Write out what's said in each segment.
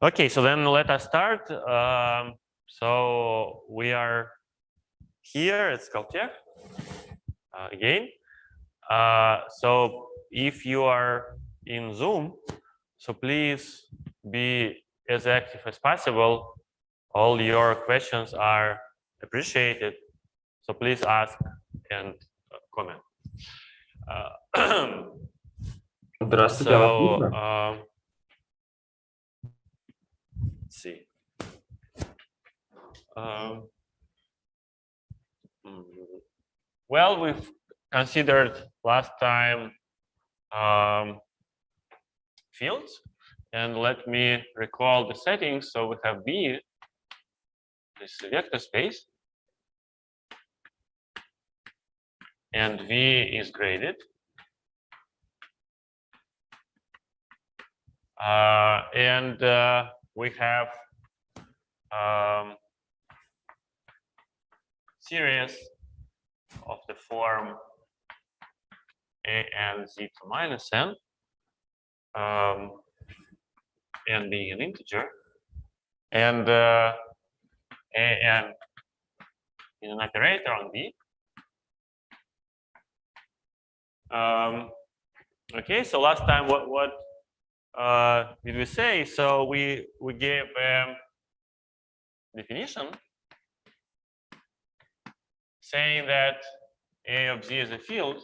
Okay, so then let us start. So we are here at Skaltech again. So if you are in Zoom, so please be as active as possible. All your questions are appreciated. So please ask and comment. Здравствуйте, So let's see. Well, we've considered last time fields, and let me recall the settings. So we have V, this vector space, and V is graded. And we have series of the form a n z to minus n, n being an integer, and a n is an operator on V. Okay, so last time what did we say? So we gave a definition saying that A of Z is a field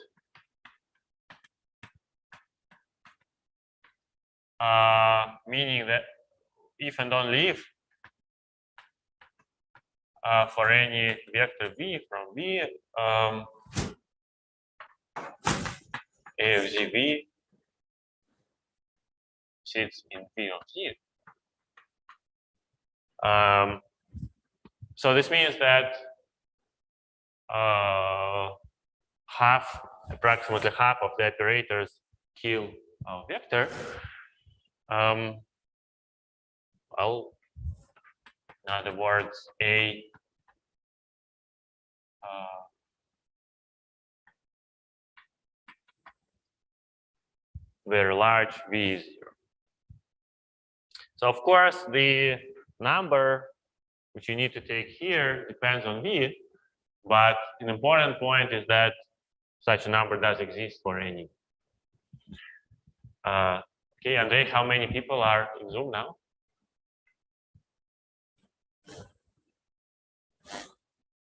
meaning that if and only if for any vector V from V A of ZV sits in V of Z. So this means that approximately half of the operators kill our vector. Well, in other words, A very large V is 0. So of course, the number which you need to take here depends on V, but an important point is that such a number does exist for any. Okay, Andrei, how many people are in Zoom now?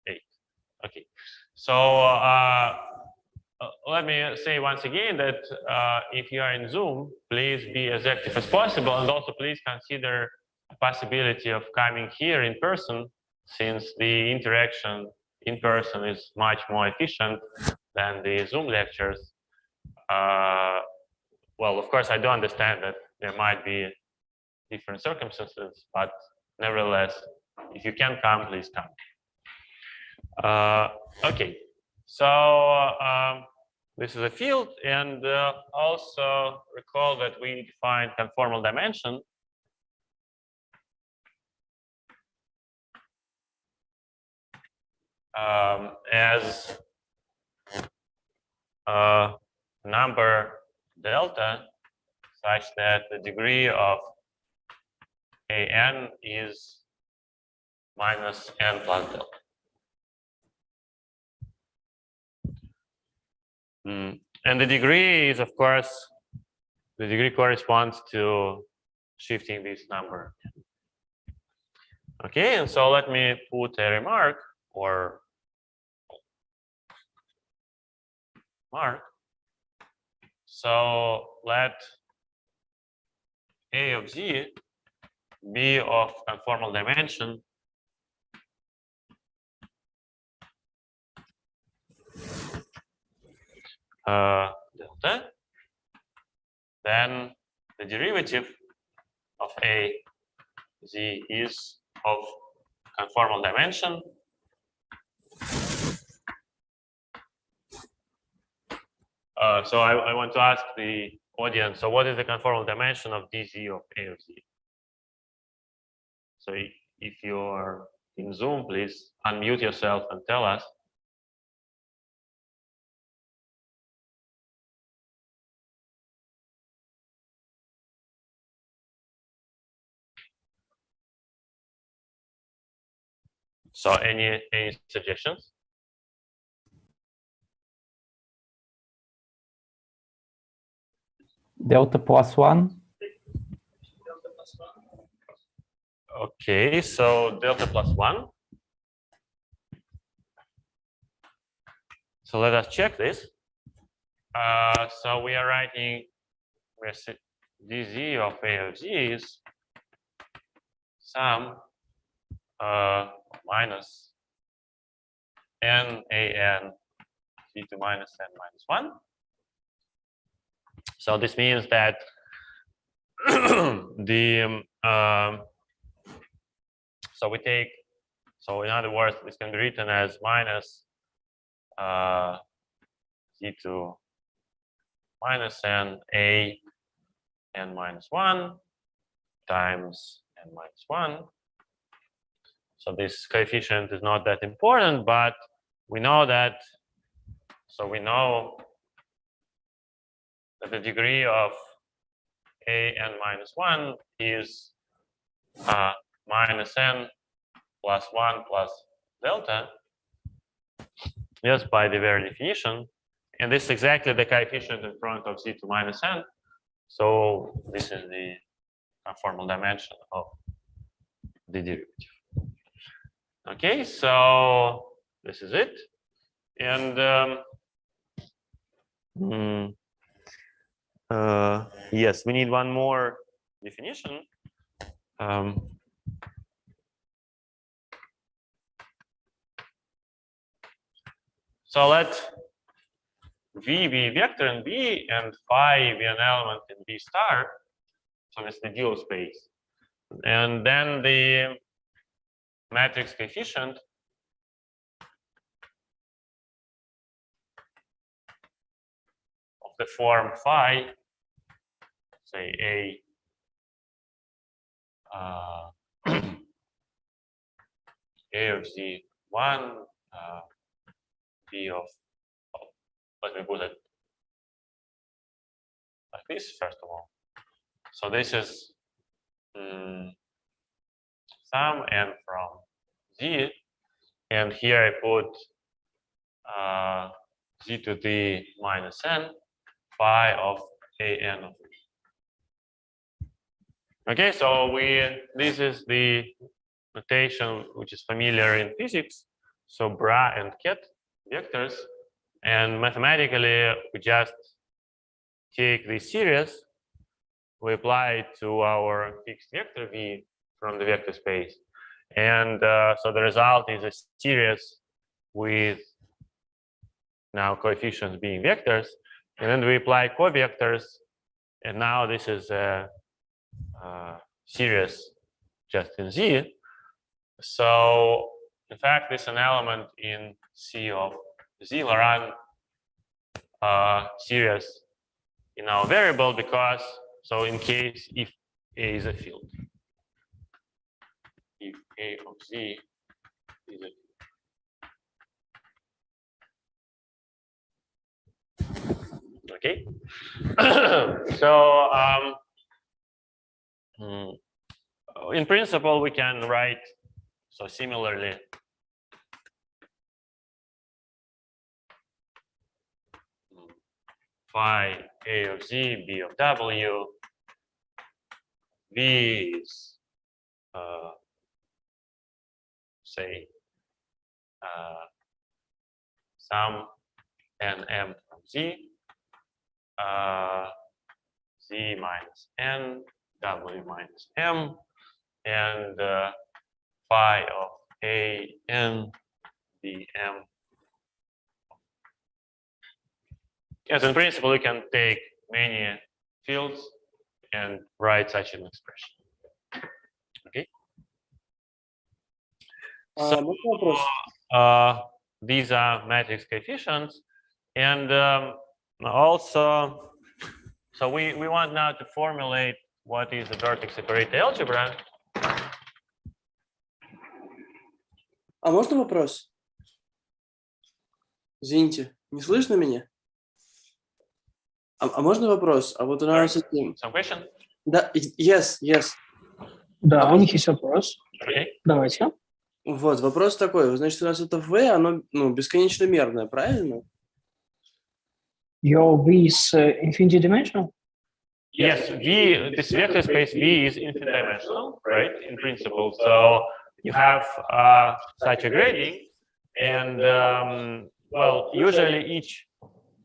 8. Okay, so let me say once again that if you are in Zoom, please be as active as possible, and also please consider the possibility of coming here in person, since the interaction in person is much more efficient than the Zoom lectures. Well, of course, I do understand that there might be different circumstances, but nevertheless, if you can come, please come. Okay, so this is a field, and also recall that we define conformal dimension as number delta such that the degree of an is minus n plus delta. And the degree is, of course, the degree corresponds to shifting this number. Okay, and so let me put a remark or mark. So let A of Z be of conformal dimension delta, then the derivative of A Z is of conformal dimension so I want to ask the audience, so what is the conformal dimension of dz of A of Z? So if you're in Zoom, please unmute yourself and tell us. So any suggestions? Delta plus 1. Okay, so delta plus 1. So let us check this. So we are writing dz of a of z is sum minus n a n z to minus n minus 1. So this means that so we take, so in other words, this can be written as minus z to minus n a n minus 1 times n minus 1. So this coefficient is not that important, but we know that, so we know that the degree of a n minus 1 is minus n plus 1 plus delta, just by the very definition. And this is exactly the coefficient in front of z to minus n. So this is the formal dimension of the derivative. Okay, so this is it. And yes, we need one more definition. So let V be a vector in B and phi be an element in B star. So it's the dual space. And then the matrix coefficient of the form phi, say A A of Z1, B of, let me put it like this first of all. So this is sum n from Z, and here I put Z to the minus n phi of an of V. Okay, so this is the notation which is familiar in physics. So bra and ket vectors, and mathematically we just take this series, we apply it to our fixed vector V from the vector space, and so the result is a series with now coefficients being vectors, and then we apply covectors, and now this is a series just in Z. So in fact, this is an element in C of Z Laurent series in our variable, because so in case if A is a field, if A of Z is a field. Okay. So in principle we can write so similarly. Phi A of Z, B of W, V is say sum n m from Z, Z minus n, W minus m, and phi of A n B m. Yes, in principle, you can take many fields and write such an expression. Okay. So these are matrix coefficients, and also, so we want now to formulate what is the vertex operator algebra. А можно вопрос? Извините, не слышно меня? А можно вопрос? А вот у нас... Some question? Да, yes. Да, у них есть вопрос. Okay. Давайте. Вот, вопрос такой. Значит, у нас это v, оно бесконечно мерное, правильно? Your V is infinity dimensional? Yes, V, this vector space V is infinite dimensional, right? In principle. So you have such a grading, and well, usually each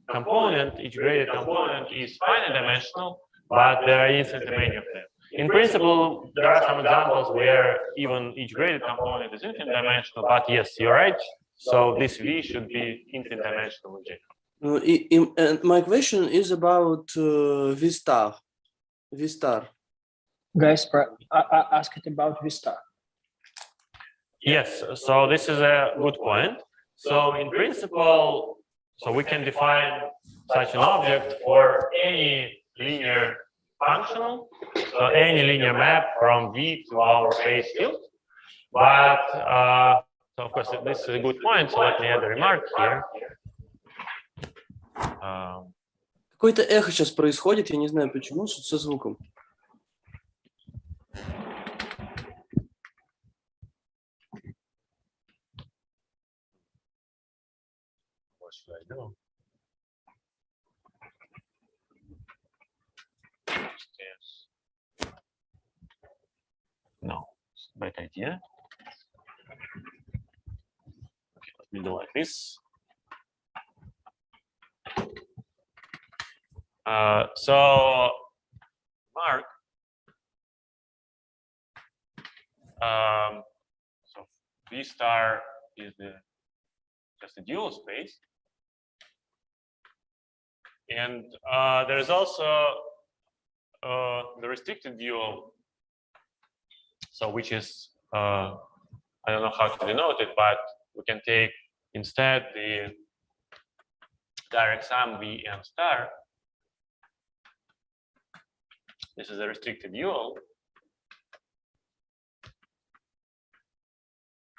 graded component is finite dimensional, but there are infinitely many of them. In principle, there are some examples where even each graded component is infinite dimensional, but yes, you're right. So this V should be infinite dimensional in general. And my question is about V star. V star. Guys, I asked about V star. Yes, so this is a good point. So in principle, so we can define such an object for any linear functional, so any linear map from V to our base field. But so of course this is a good point. So let me add a remark here. Какое-то эхо сейчас происходит, я не знаю почему, что со звуком. What should I do? Yes. No, it's a bad idea. Okay, let me do like this. So Mark, so V star is just a dual space, and there's also the restricted dual, so which is I don't know how to denote it, but we can take instead the direct sum V m star. This is a restricted dual.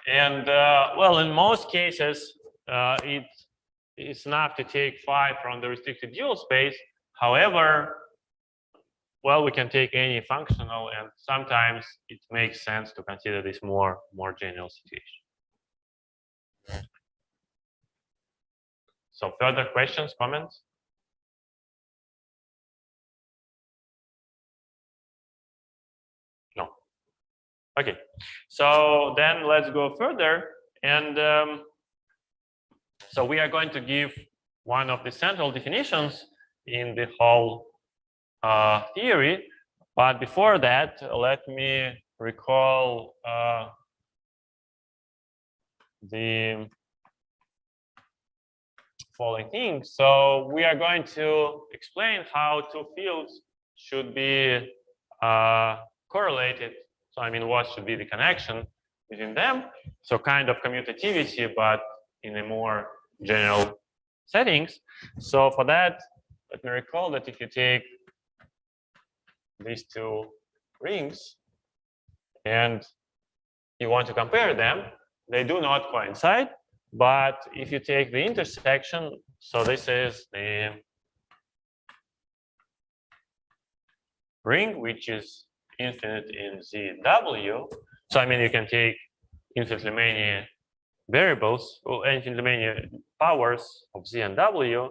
And well, in most cases, it's enough to take phi from the restricted dual space. However, well, we can take any functional, and sometimes it makes sense to consider this more general situation. So further questions, comments? No. Okay, so then let's go further, and so we are going to give one of the central definitions in the whole theory. But before that, let me recall the following things. So we are going to explain how two fields should be correlated. So I mean, what should be the connection between them? So kind of commutativity, but in a more general settings. So for that, let me recall that if you take these two rings and you want to compare them, they do not coincide. But if you take the intersection, so this is the ring which is infinite in Z and W. So I mean, you can take infinitely many variables or infinitely many powers of Z and W,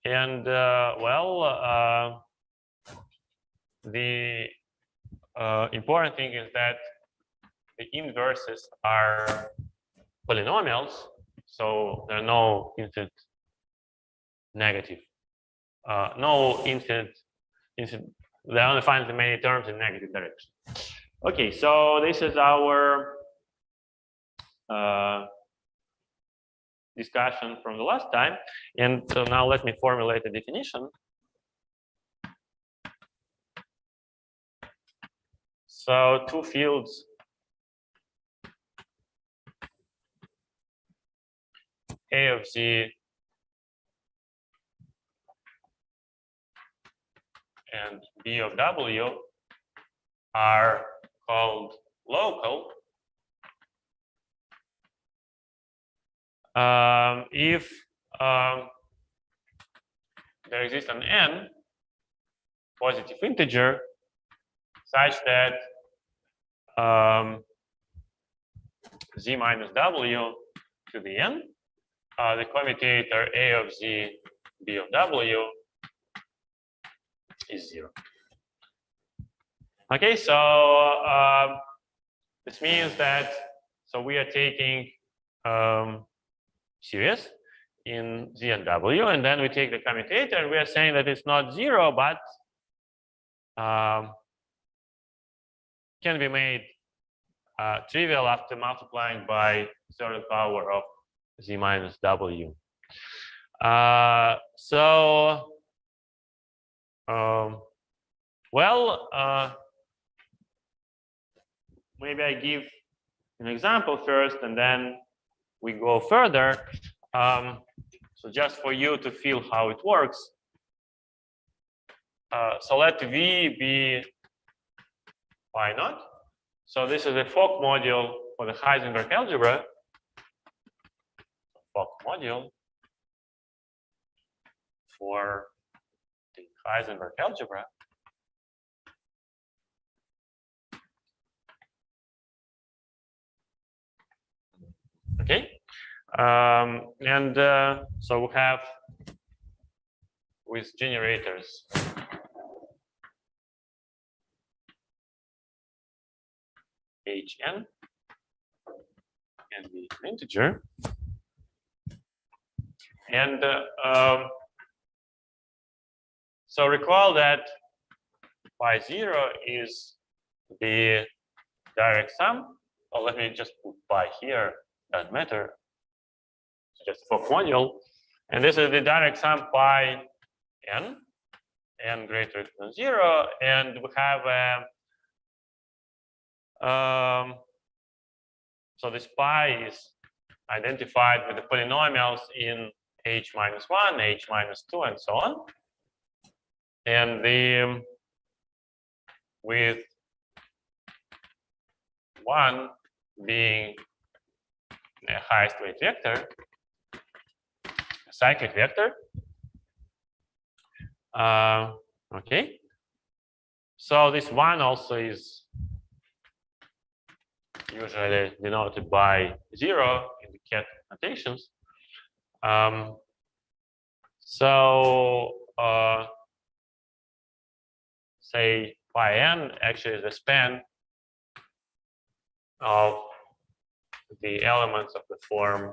and well, the important thing is that the inverses are polynomials, so there are no infinite negative, no infinite. There are only finitely many terms in negative direction. Okay, so this is our discussion from the last time, and so now let me formulate a definition. So two fields A of Z and B of W are called local if there exists an n positive integer such that z minus w to the n, the commutator a of z b of w is 0. Okay, so this means that we are taking series in z and w, and then we take the commutator, and we are saying that it's not 0, but can be made trivial after multiplying by third power of z minus w. Maybe I give an example first, and then we go further. So just for you to feel how it works. So let V be phi naught. So this is a Fock module for the Heisenberg algebra. Fock module for the Heisenberg algebra. Okay, so we have with generators Hn can be an integer, and so recall that phi 0 is the direct sum. Oh, let me just put pi here. Doesn't matter. It's just Fock module, and this is the direct sum pi n greater than 0, and we have so this pi is identified with the polynomials in h minus 1, h minus 2, and so on, and the with 1 being a highest weight vector, a cyclic vector. Okay, so this 1 also is usually denoted by 0 in the cat notations. Say phi n actually is the span of the elements of the form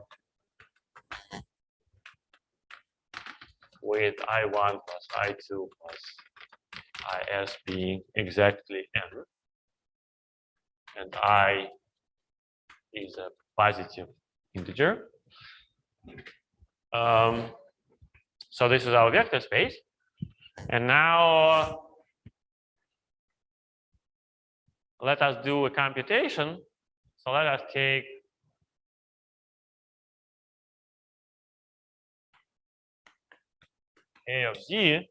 with I1 plus I2 plus IS being exactly n, and I is a positive integer. So this is our vector space, and now let us do a computation. So let us take A of z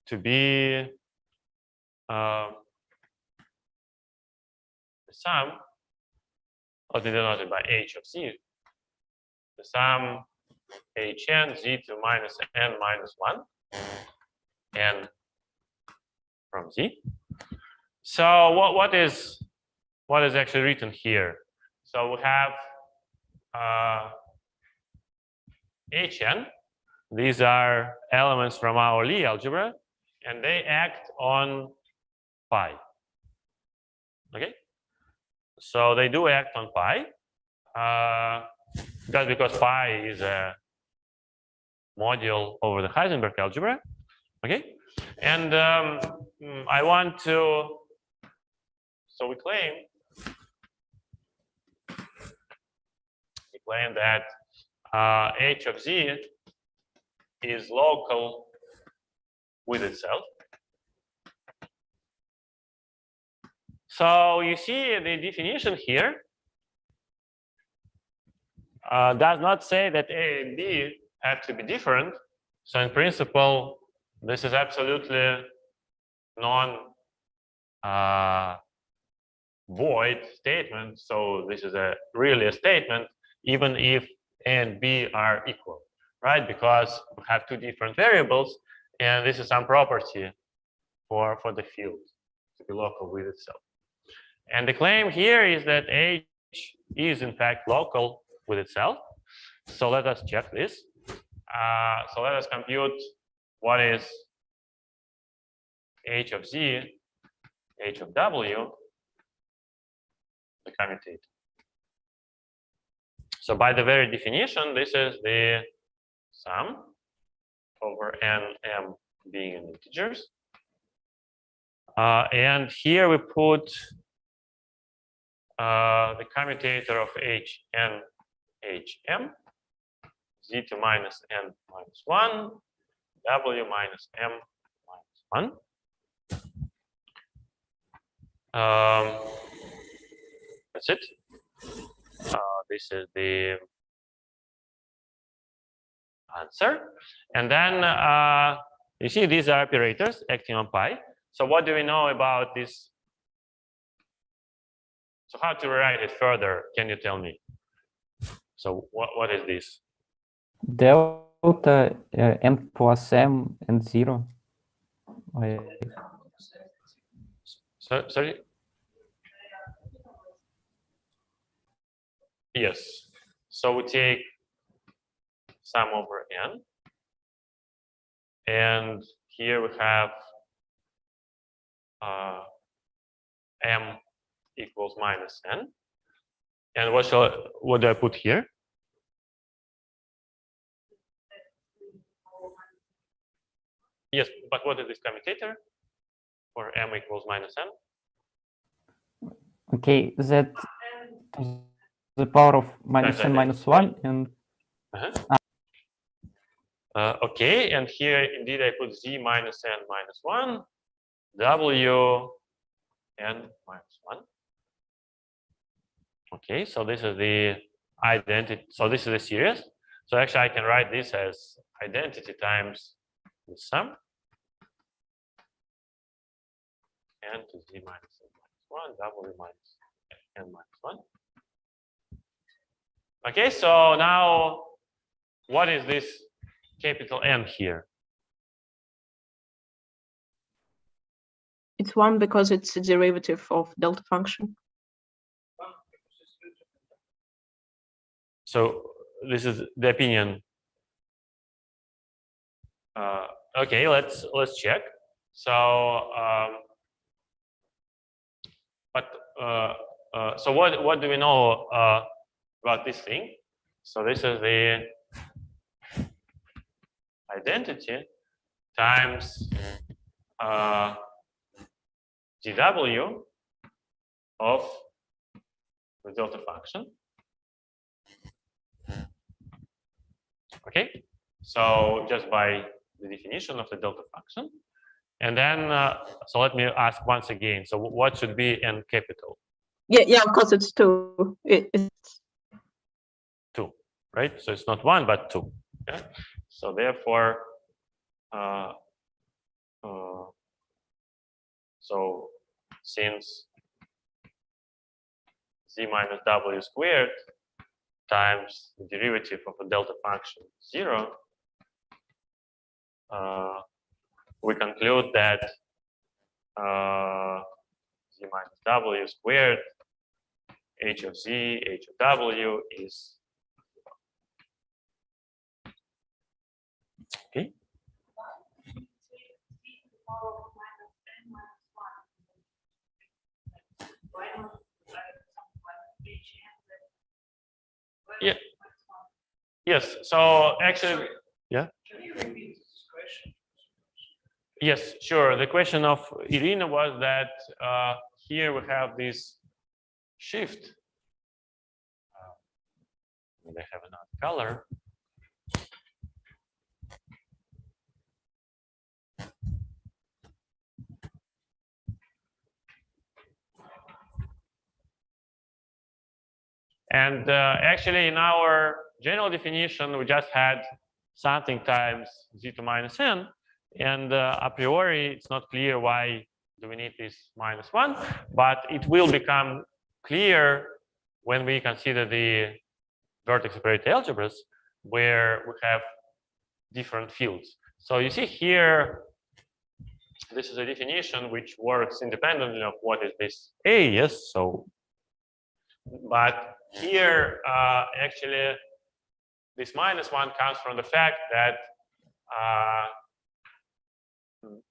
to be the sum, or denoted by h of z, the sum hn z to minus n minus 1 n from z. So what is actually written here? So we have hn. These are elements from our Lie algebra, and they act on pi. Okay, so they do act on pi. That's because pi is a module over the Heisenberg algebra. Okay, and I want to. So we claim that h of z is local with itself. So you see the definition here does not say that A and B have to be different. So in principle, this is absolutely void statement. So this is really a statement, even if A and B are equal. Right, because we have two different variables, and this is some property for the field to be local with itself. And the claim here is that h is in fact local with itself. So let us check this. So let us compute what is h of z, h of w, the commutator. So by the very definition, this is the sum over n m being in integers. And here we put the commutator of h n h m, z to minus n minus 1, w minus m minus 1. That's it. This is the answer. And then you see these are operators acting on pi. So what do we know about this? So how to write it further? Can you tell me? So what is this? Delta m plus m and 0. So, sorry? Yes. So we take sum over n. And here we have m equals minus n. And what do I put here? Yes, but what is this commutator for m equals minus n? Okay, that to the power of minus n minus 1 and okay, and here indeed I put z minus n minus 1, w n minus 1. Okay, so this is the identity. So this is the series. So actually I can write this as identity times the sum n to z minus n minus 1, w minus n minus 1. Okay, so now what is this capital N here? It's 1 because it's a derivative of delta function. So this is the opinion. Okay, let's check. So so what do we know about this thing? So this is the identity times dw of the delta function. Okay, so just by the definition of the delta function. And then, so let me ask once again. So what should be n capital? Yeah, of course it's 2. It's 2, right? So it's not 1, but 2. Yeah. So therefore, so since z minus w squared times the derivative of a delta function 0, we conclude that z minus w squared h of z, h of w is okay. Yeah. Yes. So actually, yeah. Can you repeat this question? Yes, sure. The question of Irina was that here we have this shift. They have another color. And actually, in our general definition, we just had something times z to minus n. And a priori, it's not clear why do we need this minus 1. But it will become clear when we consider the vertex operator algebras, where we have different fields. So you see here, this is a definition which works independently of what is this A, yes. So, but here, actually, this -1 comes from the fact that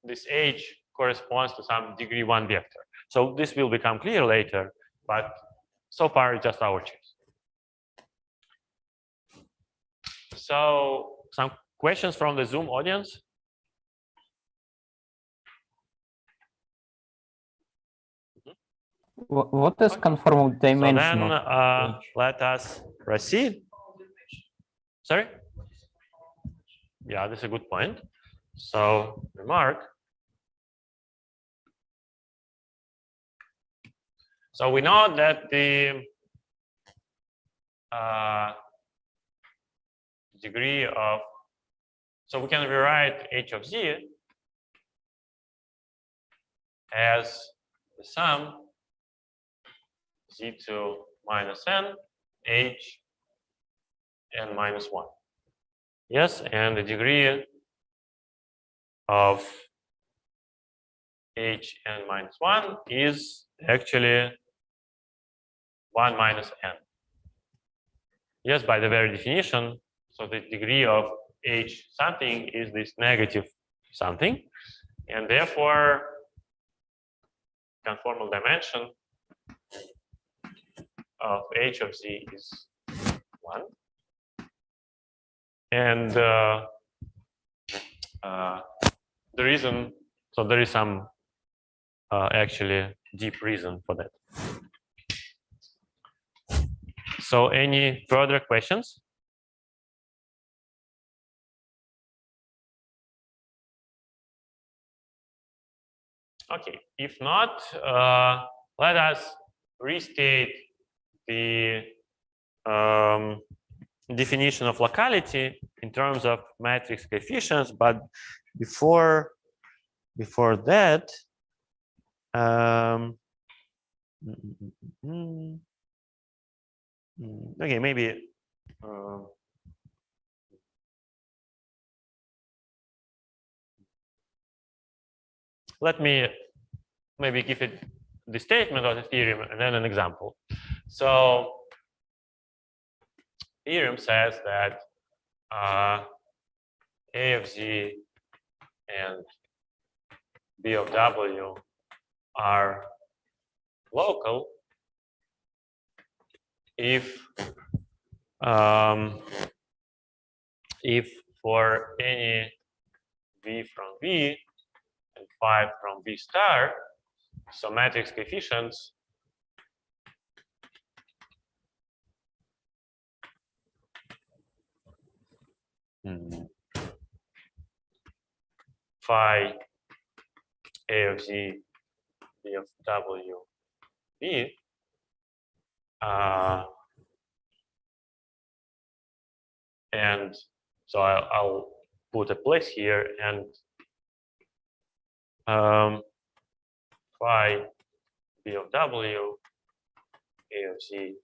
this h corresponds to some degree 1 vector. So this will become clear later, but so far it's just our choice. So some questions from the Zoom audience? What is conformal dimension So then of H? let us proceed. Sorry? Yeah, that's a good point. So remark. So we know that the degree of, so we can rewrite h of z as the sum z2 minus n h n minus 1. Yes, and the degree of h n minus 1 is actually 1 minus n. Yes, by the very definition, so the degree of h something is this negative something, and therefore conformal dimension of h of z is 1. And the reason, so there is some actually deep reason for that. So any further questions? Okay, if not, let us restate the definition of locality in terms of matrix coefficients, but before that, okay, maybe let me maybe give it the statement of the theorem and then an example. So theorem says that A of z and B of w are local if for any v from v and phi from v star, so matrix coefficients phi A of z B of w b and so I'll put a place here, and phi B of w A of z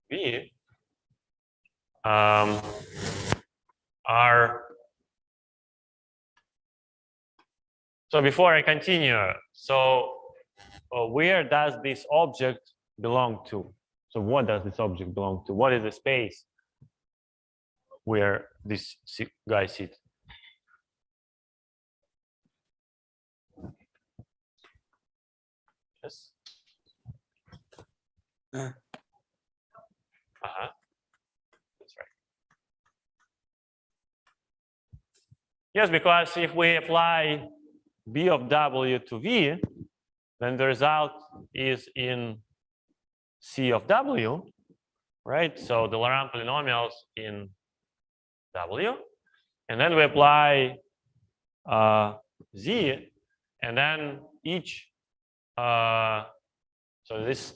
b are, so before I continue, so where does this object belong to? So what does this object belong to? What is the space where this guy sits? Yes. That's right. Yes, because if we apply B of w to v, then the result is in C of w, right? So the Laurent polynomials in w, and then we apply z, and then each so these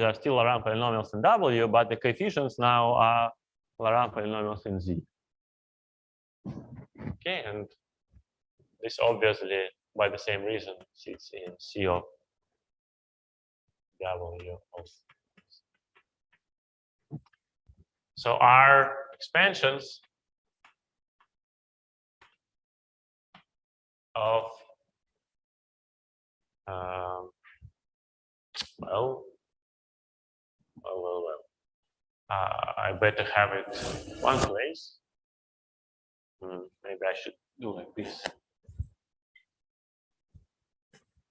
are still Laurent polynomials in w, but the coefficients now are Laurent polynomials in z. Okay, and this obviously, by the same reason, sits in C of w of. So our expansions of well, I better have it one place. Maybe I should do like this.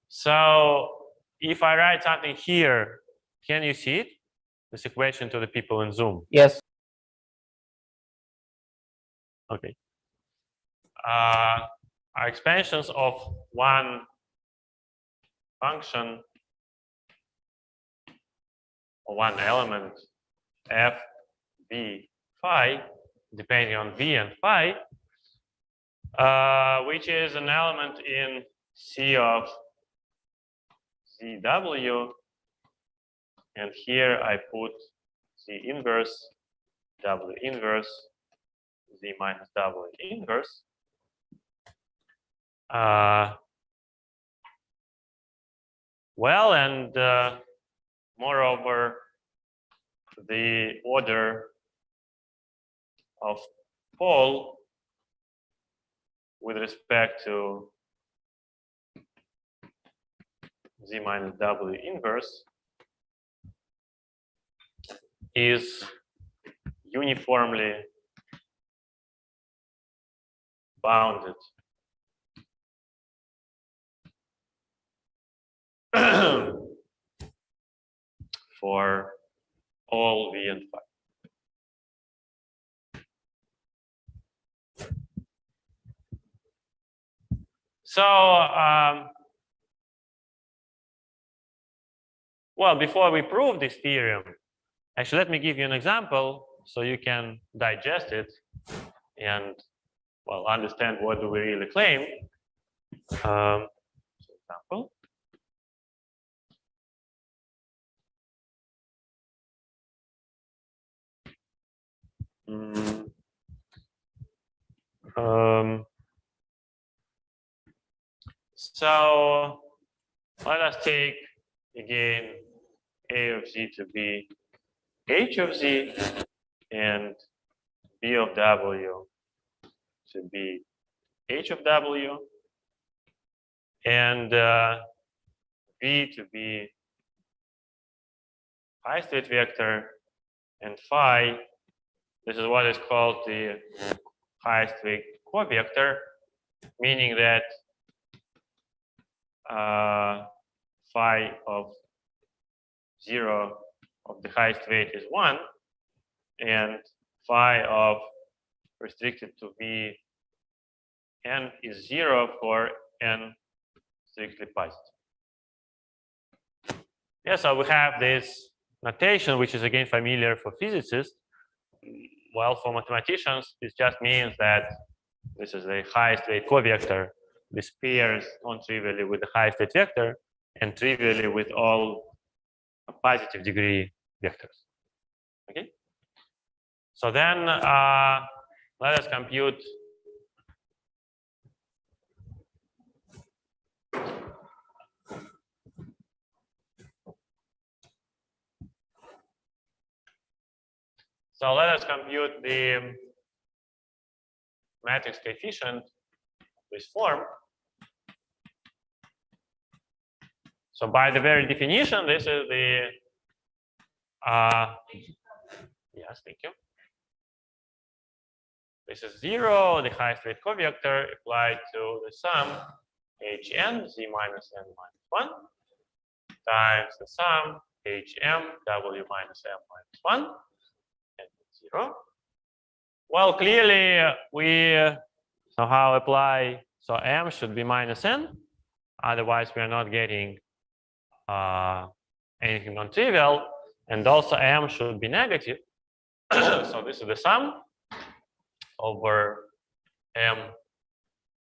So if I write something here, can you see it? This equation to the people in Zoom. Yes. Okay. Are expansions of one function or one element f, v, phi, depending on v and phi, which is an element in C of zw, and here I put Z inverse, W inverse, Z minus W inverse. Well, and moreover, the order of pole with respect to Z minus W inverse is uniformly bounded. For all V and phi. So, well, before we prove this theorem, actually, let me give you an example so you can digest it and, well, understand what do we really claim. For example, so let us take again A of Z to be H of Z and B of W to be H of W and V to be high state vector and phi. This is what is called the high state covector, meaning that phi of 0 of the highest weight is 1, and phi of restricted to v n is 0 for n strictly positive. Yeah, so we have this notation, which is again familiar for physicists. Well, for mathematicians, this just means that this is the highest weight covector. This pairs non-trivially with the highest weight vector and trivially with all positive degree vectors. Okay. So then let us compute the matrix coefficient of this form. So by the very definition, this is the yes, thank you. This is 0, the highest weight covector applied to the sum Hn Z minus n minus 1 times the sum Hm W minus m minus 1 and 0. Well, clearly we somehow apply, so m should be minus n, otherwise we are not getting anything non-trivial, and also m should be negative. So this is the sum over m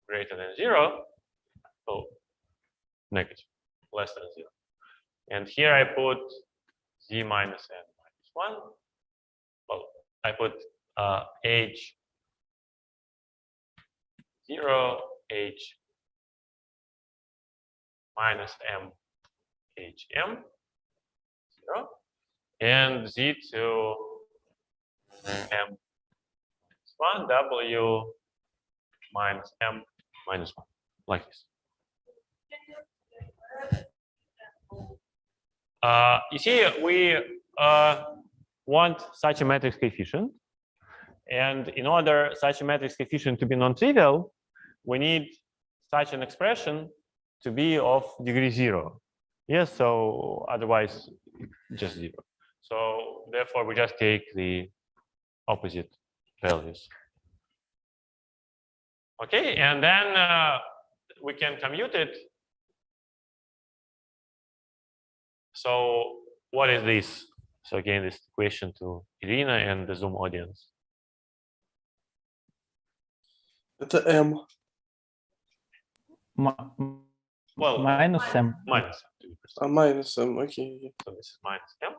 greater than 0, so negative, less than 0. And here I put z minus n minus 1. Well, I put h 0, h minus m, h m 0, and z to m 1, w minus m minus 1, like this. You see, we want such a matrix coefficient. And in order such a matrix coefficient to be non-trivial, we need such an expression to be of degree 0. Yes, so otherwise just 0. So therefore we just take the opposite values. Okay, and then we can commute it. So what is this? So again, this question to Irina and the Zoom audience. Это M. Well, Minus m. minus M, to be precise. Minus M, okay. So this is minus M.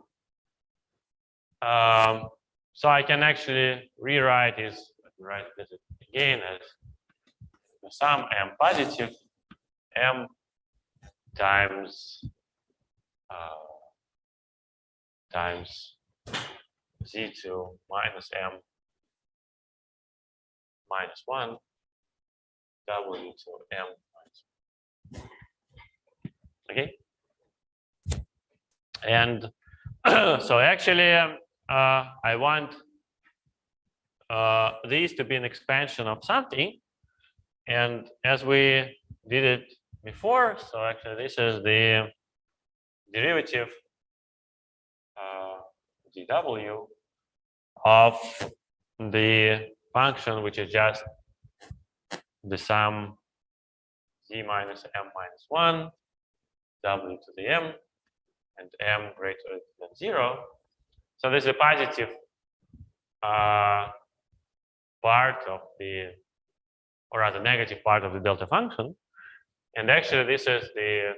So I can actually rewrite this, write this again as some M positive M times Z2 minus M minus 1 W to M minus 1. Okay. And so actually I want this to be an expansion of something. And as we did it before, so actually this is the derivative dw of the function which is just the sum z minus m minus 1 w to the m and m greater than 0. So this is a positive part of the, or rather negative part of the delta function. And actually this is the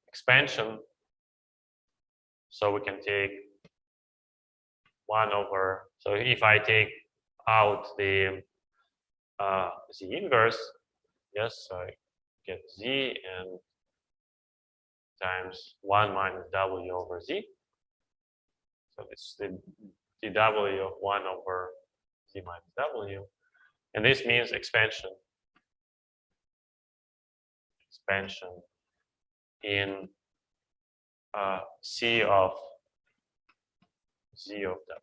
expansion. So we can take 1 over, so if I take out the z inverse, yes, so I get z and times 1 minus w over z. So it's the dw of 1 over z minus w. And this means expansion. Expansion in C of z of w.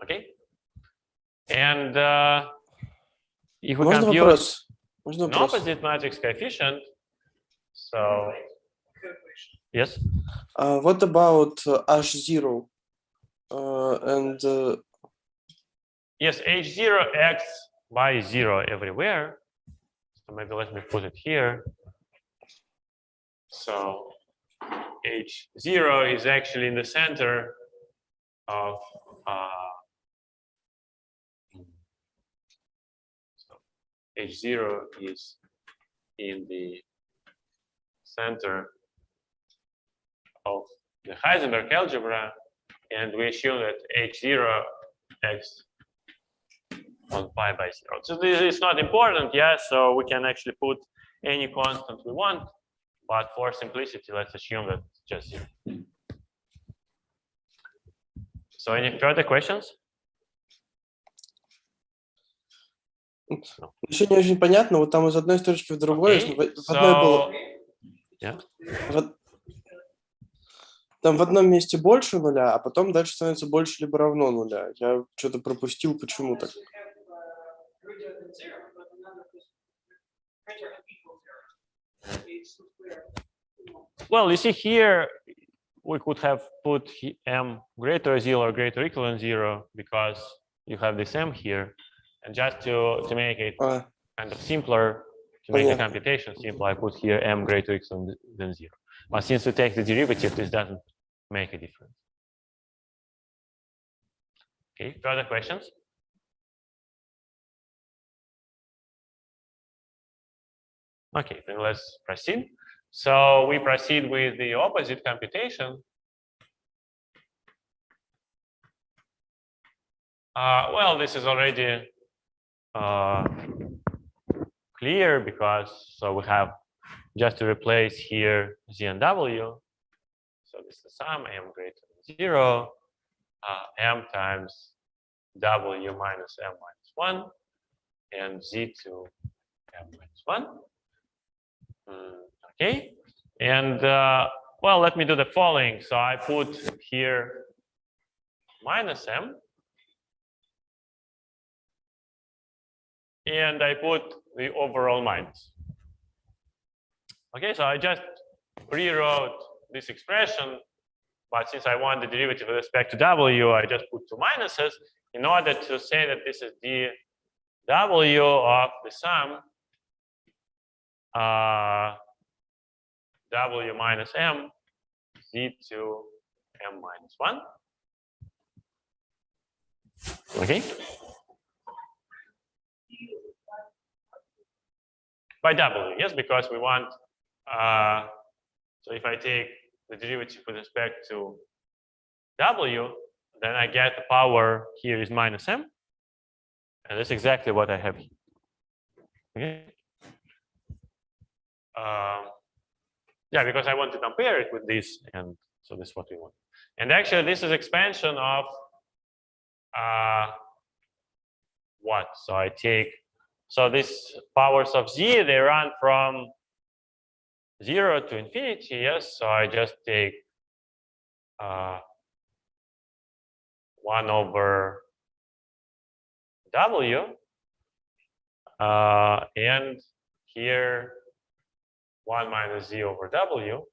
Okay. And if we Можно compute вопрос? Можно an вопрос? opposite matrix coefficient, so yes. What about H0? And Yes, H0 acts by 0 everywhere. So maybe let me put it here. So H0 is actually in the center of so H0 is in the center of the Heisenberg algebra, and we assume that H0 acts on pi by 0. So this is not important, yeah, so we can actually put any constant we want, but for simplicity, let's assume that it's just 0. So any further questions? еще не очень понятно, вот там из одной строчки в другой, Okay, в одной было, yeah. там в одном месте больше нуля, а потом дальше становится больше либо равно нуля. Я что-то пропустил, почему так? Well, you see here, we could have put m greater 0 or greater or equal than 0 because you have this m here. And just to make it kind of simpler, to make the computation simple, I put here m greater or equal than 0. But since we take the derivative, this doesn't make a difference. Okay, further questions? Okay, then let's proceed. So we proceed with the opposite computation. Well, this is already clear because so we have just to replace here z and w. So this is the sum m greater than 0, m times w minus m minus 1, and z to m minus 1. Okay, and well, let me do the following. So I put here minus m. And I put the overall minus. Okay, so I just rewrote this expression, but since I want the derivative with respect to w, I just put two minuses in order to say that this is the w of the sum w minus m z to m minus 1. Okay. By w, yes, because we want, so if I take the derivative with respect to w, then I get the power here is minus m. And that's exactly what I have here. Okay. Yeah, because I want to compare it with this, and so this is what we want. And actually, this is expansion of what? So I take, so these powers of z, they run from 0 to infinity, yes. So I just take 1 over w, and here 1 minus z over w,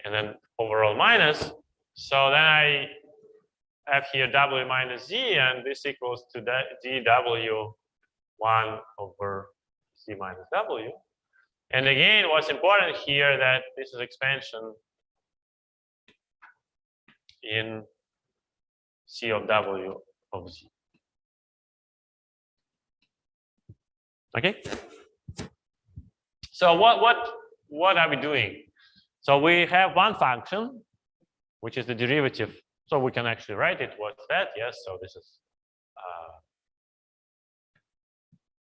and then overall minus. So then I have here w minus z, and this equals to dw 1 over z minus w. And again, what's important here that this is expansion in c of w of z. Okay. So what are we doing? So we have one function, which is the derivative. So we can actually write it. What's that? Yes. So this is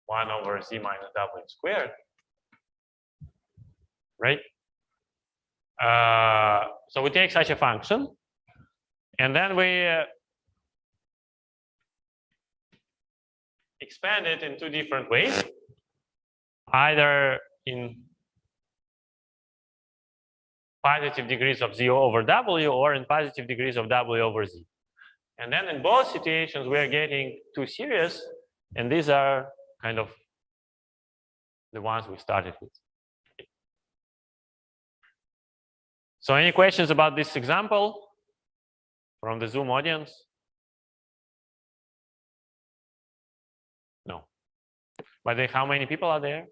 1 over z minus w squared, right? So we take such a function, and then we expand it in two different ways, either in positive degrees of z over w or in positive degrees of w over z. And then in both situations, we are getting two series, and these are kind of the ones we started with. So any questions about this example from the Zoom audience? No. By the way, how many people are there?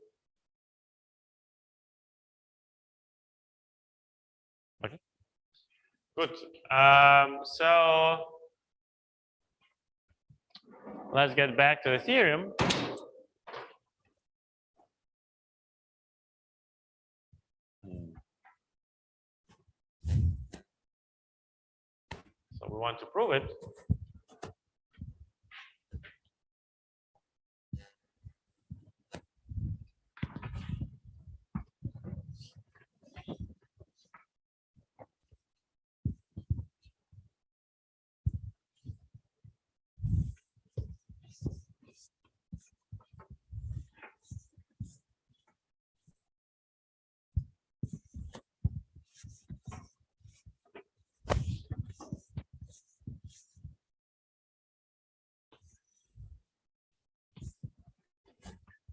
Okay. Good. So let's get back to the theorem. So we want to prove it.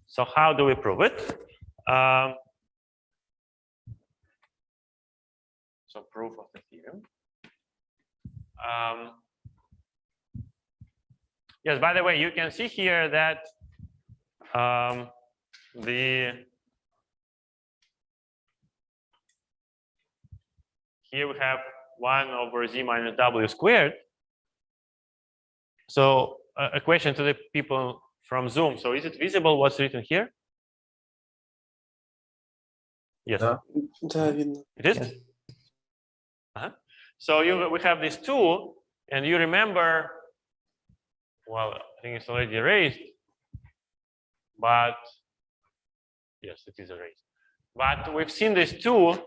So how do we prove it? So proof of the theorem. Yes, by the way, you can see here that here we have 1 over z minus w squared. So a question to the people from Zoom. So is it visible what's written here? Yes. Да. Да, видно. It is? Yes. So we have these two, and you remember, well, I think it's already erased, but yes, it is erased. But we've seen these two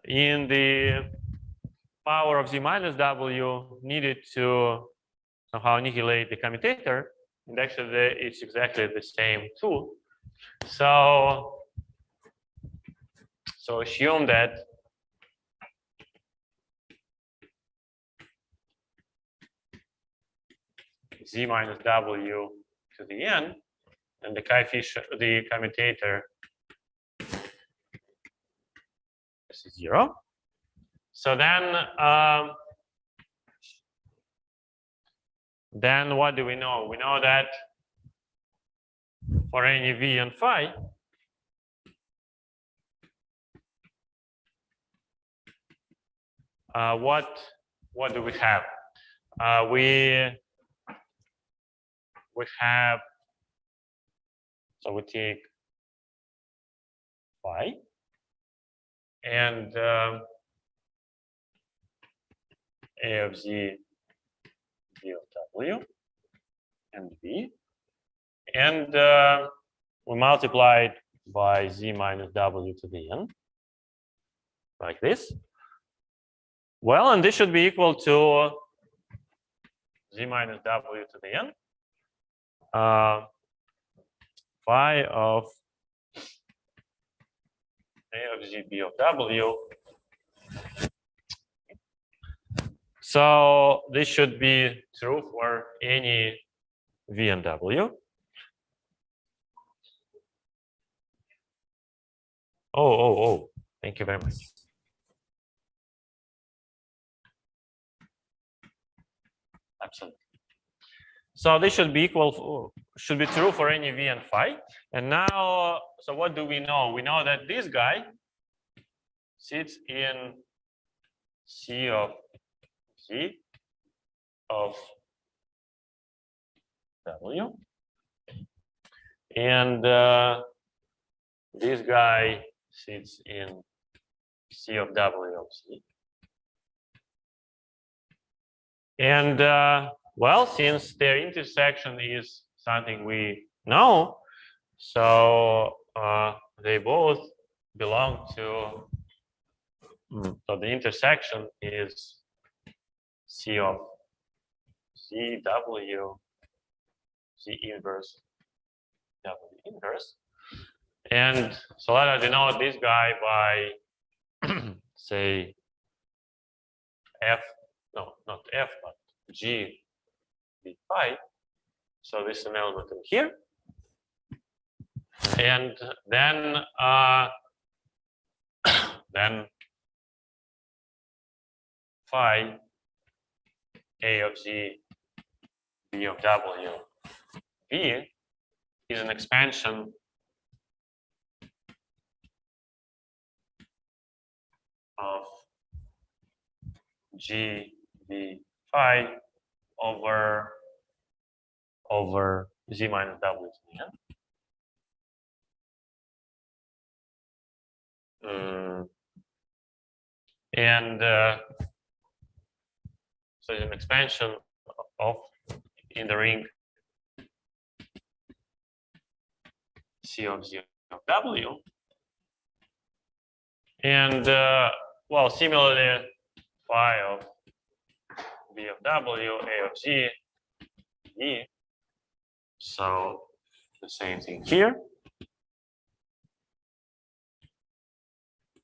in the power of z minus w needed to somehow annihilate the commutator, and actually it's exactly the same two. So assume that z minus w to the n, and the coefficient, the commutator is 0. So then what do we know? We know that for any v and phi, what do we have? We have, so we take phi and a of z v of w and v, and we multiply it by z minus w to the n, like this. Well, and this should be equal to z minus w to the n, phi of a of z b of w. So this should be true for any v and w. Oh, thank you very much. Absolutely. So this should be equal, should be true for any v and phi. And now, so what do we know? We know that this guy sits in C of z of w, and this guy sits in C of w of z. And well, since their intersection is something we know, so they both belong to, so the intersection is C of z w z inverse w inverse. And so let us denote this guy by say f, no, not f, but g b phi. So this is an element in here. And then phi a of z b of w v is an expansion of g b phi over z minus w to the n. And so it's an expansion of in the ring C of z of w. And well, similarly, phi of b of w, a of z, e. So the same thing here.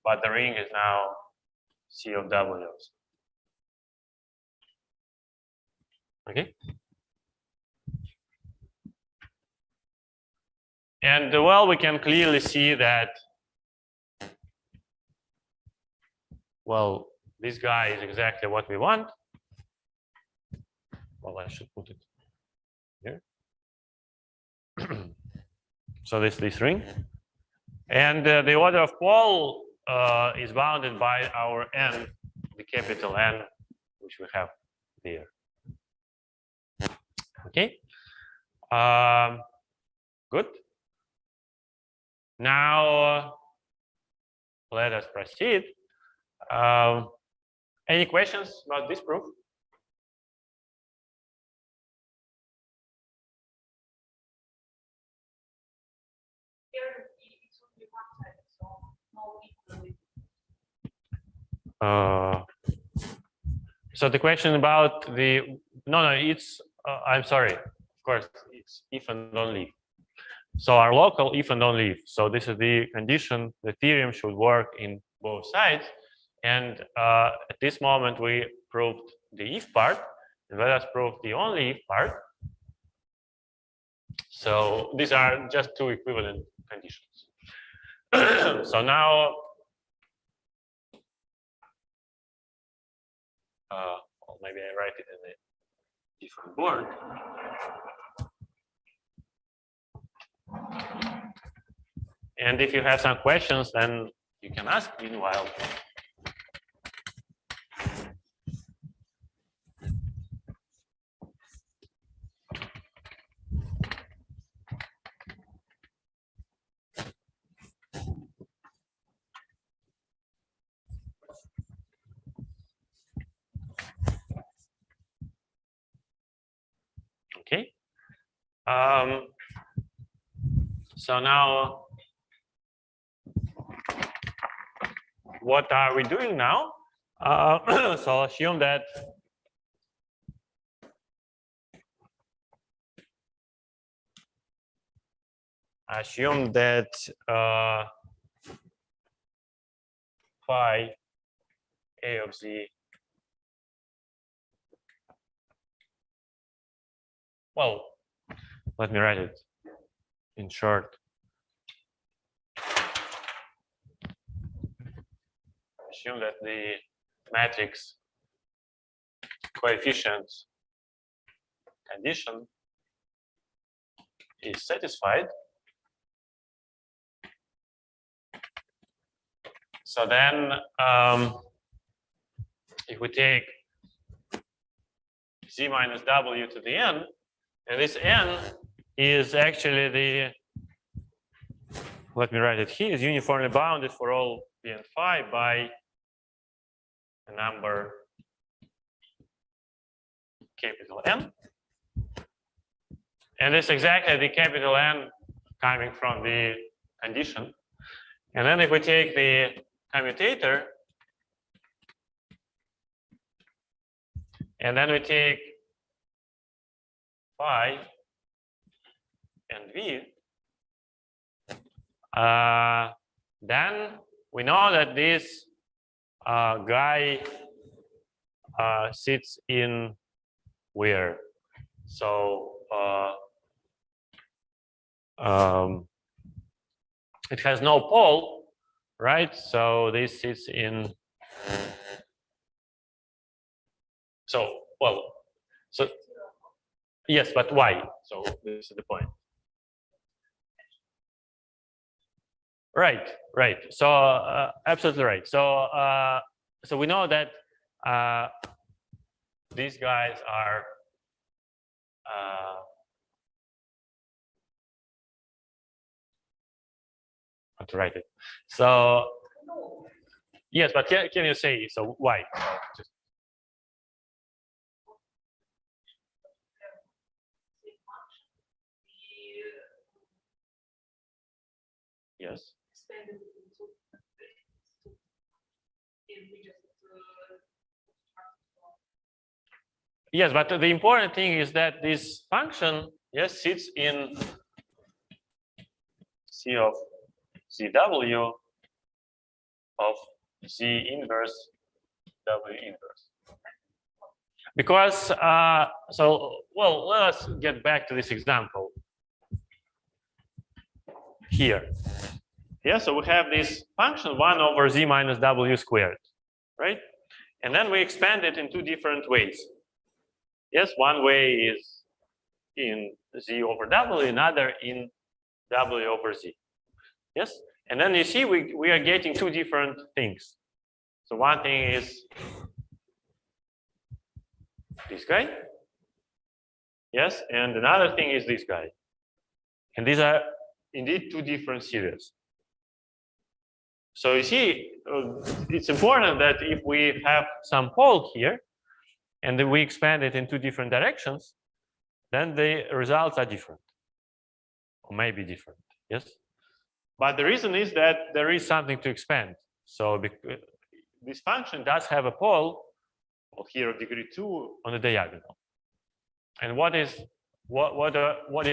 But the ring is now C of w. Okay. And well, we can clearly see that, well, this guy is exactly what we want. Well, I should put it here. So this ring. And the order of pole is bounded by our n, the capital N, which we have there. Okay. Good. Now let us proceed. Any questions about this proof? So the question about the it's I'm sorry, of course it's if and only if. So our local if and only if. So this is the condition. The theorem should work in both sides. And at this moment we proved the if part, and let us prove the only if part. So these are just two equivalent conditions. So now, well, maybe I write it in a different board. And if you have some questions, then you can ask meanwhile. Okay. So now, what are we doing now? So I'll assume that phi a of z, well, let me write it in short. Assume that the matrix coefficients condition is satisfied. So then, if we take z minus w to the n, and this n is actually the, let me write it here, is uniformly bounded for all p and phi by a number capital N. And it's exactly the capital N coming from the condition. And then if we take the commutator, and then we take phi and v, then we know that this guy sits in where? So it has no pole, right? So this sits in. So well, so yes, but why? So this is the point. Right, right. So absolutely right. So so we know that these guys are how to write it. So yes, but can you say so why? Just, yes. Yes, but the important thing is that this function, yes, sits in C of CW of Z inverse W inverse. Because, so, well, let's get back to this example here. Yeah, so we have this function 1 over Z minus W squared, right? And then we expand it in two different ways. Yes, one way is in Z over W, another in W over Z. Yes, and then you see we are getting two different things. So one thing is this guy. Yes, and another thing is this guy. And these are indeed two different series. So you see, it's important that if we have some pole here, and then we expand it in two different directions, then the results are different, or maybe different, yes? But the reason is that there is something to expand. So this function does have a pole here of degree 2 on the diagonal. And what did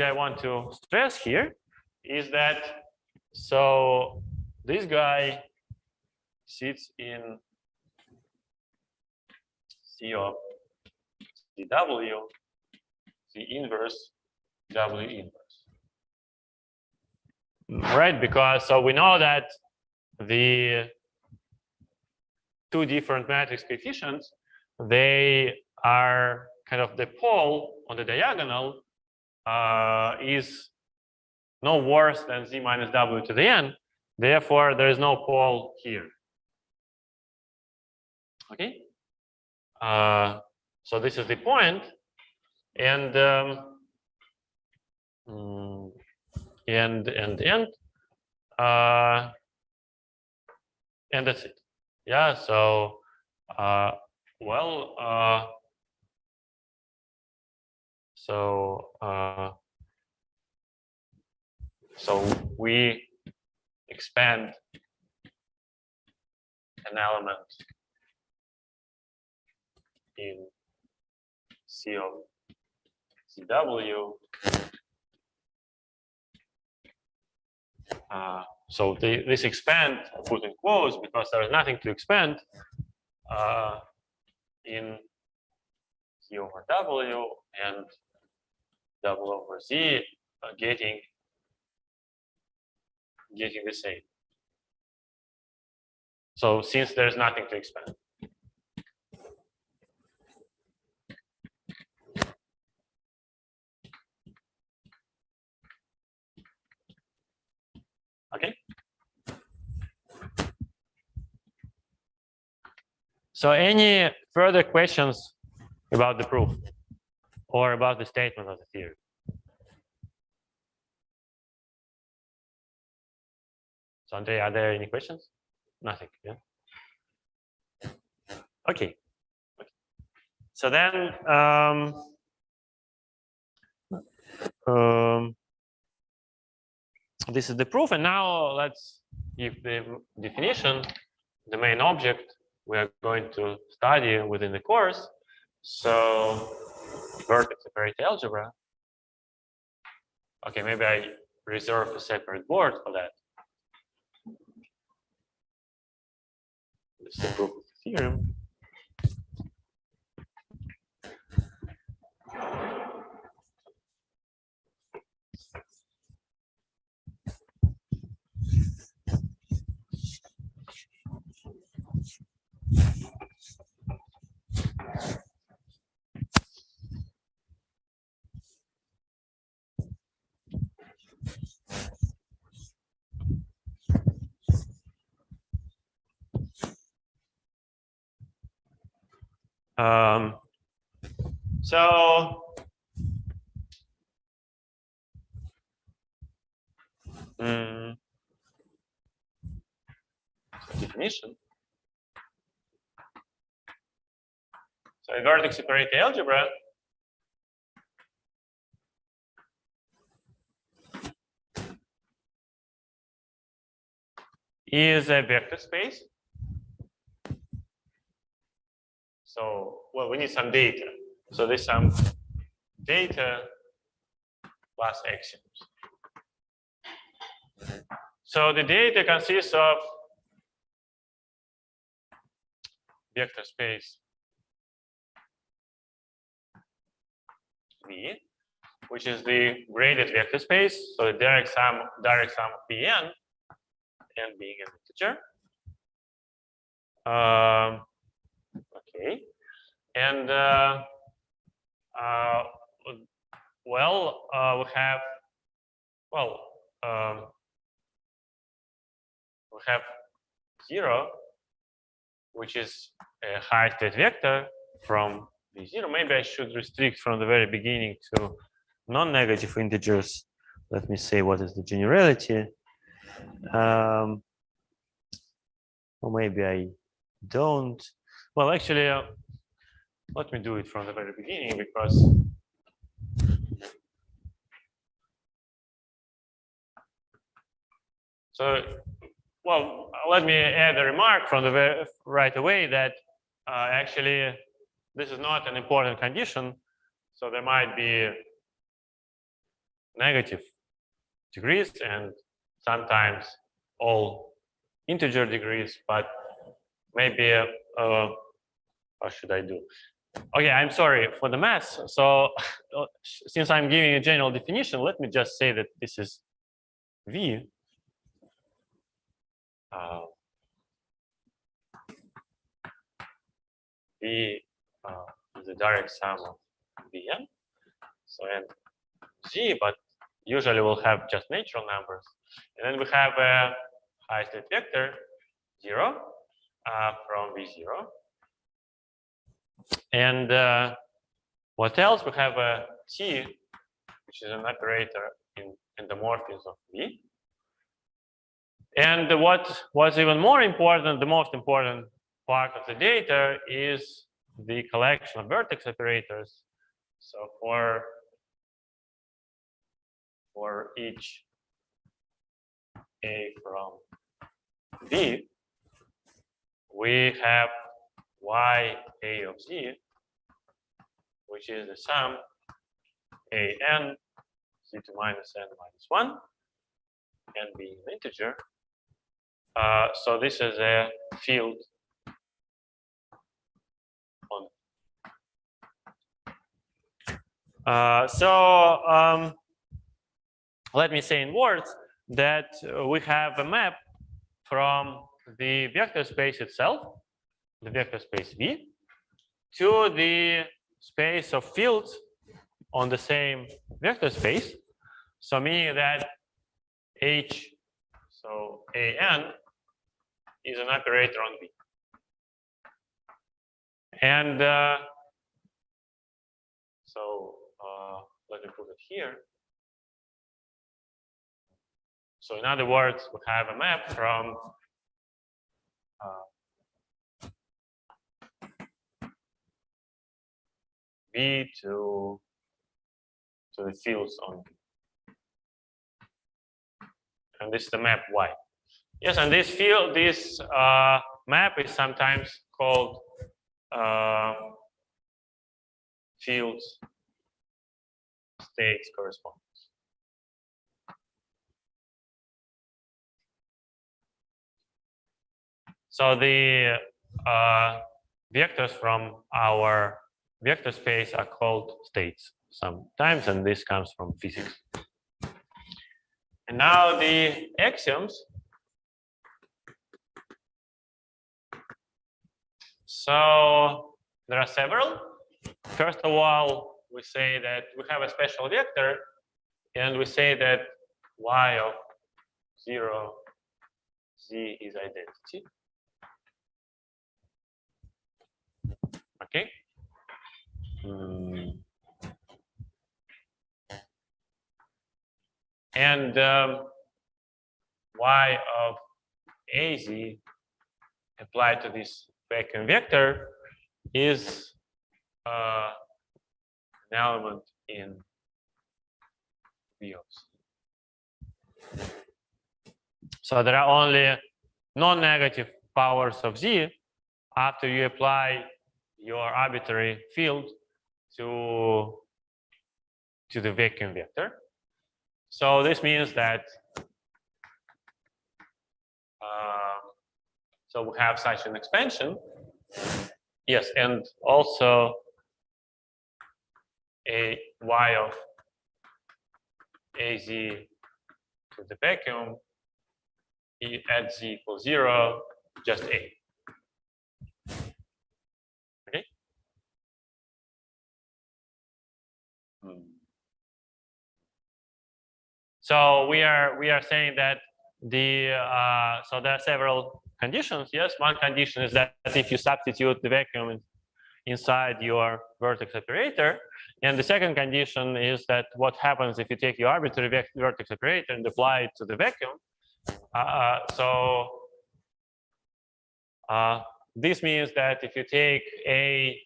I want to stress here is that, so this guy sits in C of CW, the inverse W inverse. right? Because so we know that the two different matrix coefficients, they are kind of the pole on the diagonal is no worse than z minus w to the n. Therefore, there is no pole here. Okay. So this is the point, and and that's it. Yeah. So well. So we expand an element in C of CW. So this expand, I put in quotes because there is nothing to expand in C over W and W over Z getting the same. So since there's nothing to expand. Okay. So any further questions about the proof or about the statement of the theory? So Andre, are there any questions? Nothing. Yeah. Okay. So then this is the proof, and now let's give the definition, the main object we are going to study within the course. So vertex separated algebra. Okay, maybe I reserve a separate board for that. This is the proof of the theorem. So definition. So a vertex separated algebra is a vector space. So, well, we need some data. So there's some data plus axioms. So the data consists of vector space V, which is the graded vector space. So the direct sum of Pn, n being an integer. Okay, and we have 0, which is a high state vector from V0. Maybe I should restrict from the very beginning to non-negative integers. Let me say what is the generality. Or maybe I don't. Well, actually, let me do it from the very beginning because so, well, let me add a remark from the right away that actually this is not an important condition. So there might be negative degrees and sometimes all integer degrees, but maybe what should I do? Okay, I'm sorry for the math. So since I'm giving a general definition, let me just say that this is V. B is the direct sum of Bn. So and G, but usually we'll have just natural numbers. And then we have a high state vector 0 from V0. And what else? We have a T, which is an operator in the morphism of V. And what was even more important, the most important part of the data is the collection of vertex operators. So for each A from V, we have Y A of Z, which is the sum A n Z to minus n minus 1, n being an integer. So this is a field on. Let me say in words that we have a map from the vector space itself, the vector space V, to the space of fields on the same vector space. So meaning that H, so AN, is an operator on V. And let me put it here. So in other words, we have a map from V to the fields on V. And this is the map Y. Yes, and this field, this map is sometimes called fields states correspondence. So the vectors from our vector space are called states sometimes, and this comes from physics. And now the axioms. So there are several. First of all, we say that we have a special vector, and we say that y of 0, z is identity. Okay. And y of az applied to this vacuum vector is an element in V of z. So there are only non-negative powers of z after you apply your arbitrary field to the vacuum vector. So this means that so we have such an expansion. Yes, and also a y of az to the vacuum at z equals 0, just a. Okay. So we are saying that the so there are several conditions. Yes, one condition is that if you substitute the vacuum inside your vertex operator, and the second condition is that what happens if you take your arbitrary vertex operator and apply it to the vacuum. This means that if you take a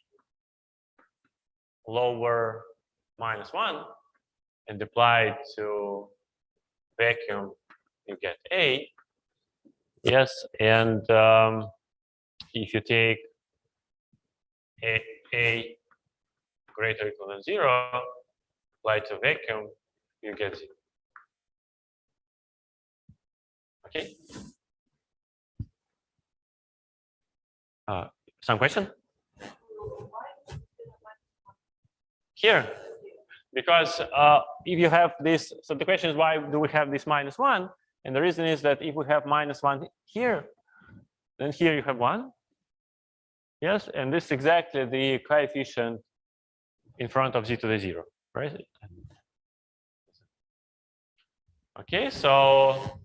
lower -1 and apply it to vacuum, you get a. Yes, and if you take a greater or equal than 0, apply to vacuum, you get 0. Okay. Some question? Here, because if you have this, so the question is why do we have this -1? And the reason is that if we have -1 here, then here you have 1. Yes, and this is exactly the coefficient in front of z to the 0, right? Okay, so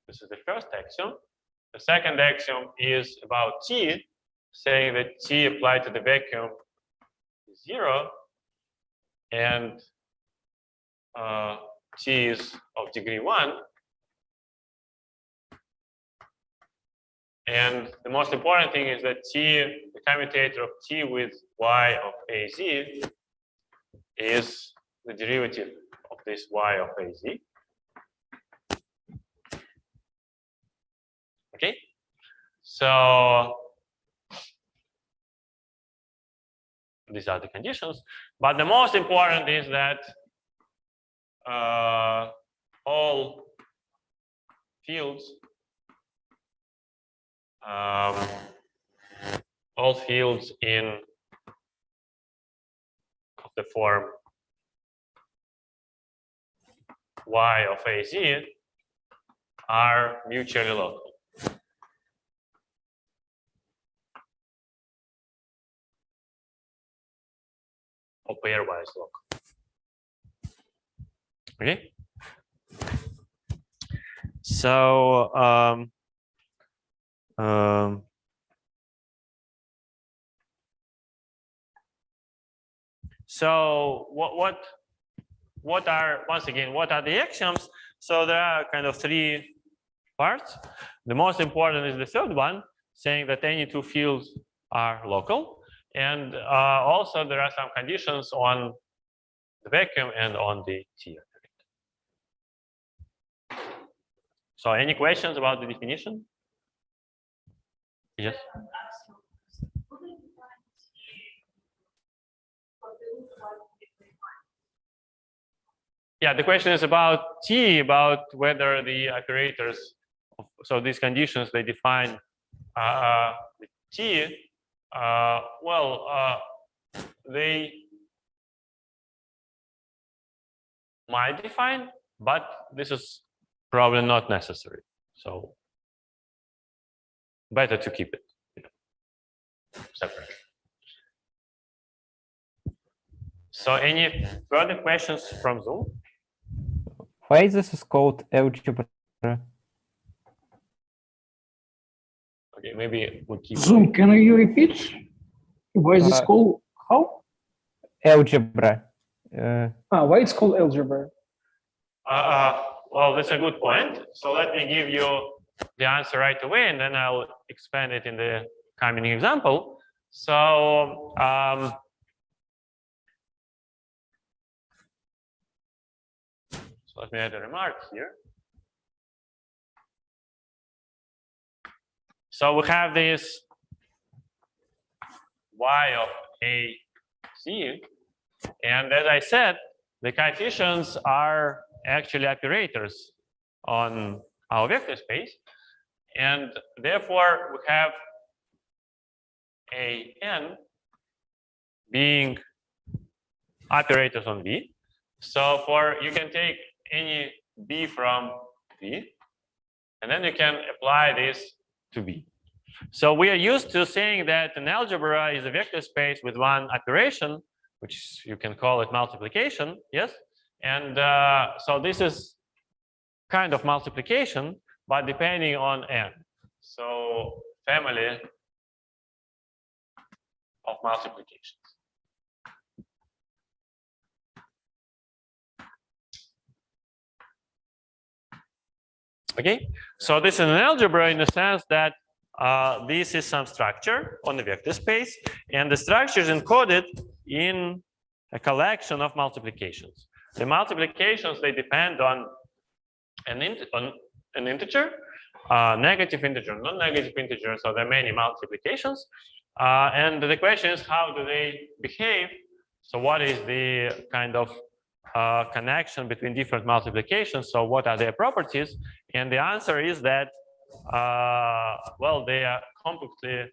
this is the first axiom. The second axiom is about t, saying that t applied to the vacuum is 0, and t is of degree 1. And the most important thing is that t, the commutator of t with y of az is the derivative of this y of az. Okay, so these are the conditions, but the most important is that all fields in of the form y of az are mutually local. Or pairwise local. Okay. So so what are, once again, what are the axioms? So there are kind of 3 parts. The most important is the third one, saying that any 2 fields are local. And also there are some conditions on the vacuum and on the T. So any questions about the definition? Yes. Yeah, the question is about T, about whether the operators, so these conditions, they define the T. They might define, but this is probably not necessary. So better to keep it separate. So any further questions from Zoom? Why this is called algebra? Okay, maybe we'll keep Zoom, can you repeat? Why is this called how? Algebra. Why it's called algebra? Well, that's a good point. So let me give you the answer right away, and then I'll expand it in the coming example. So so let me add a remark here. So we have this y of a c, and as I said, the coefficients are actually operators on our vector space, and therefore we have a n being operators on V. So you can take any B from V, and then you can apply this to B. So we are used to saying that an algebra is a vector space with one operation, which you can call it multiplication, yes? And so this is kind of multiplication, but depending on n. So family of multiplications. Okay, so this is an algebra in the sense that this is some structure on the vector space, and the structure is encoded in a collection of multiplications. The multiplications, they depend on an integer, negative integer, non-negative integer, so there are many multiplications. And the question is, how do they behave? So what is the kind of connection between different multiplications? So what are their properties? And the answer is that, well, they are completely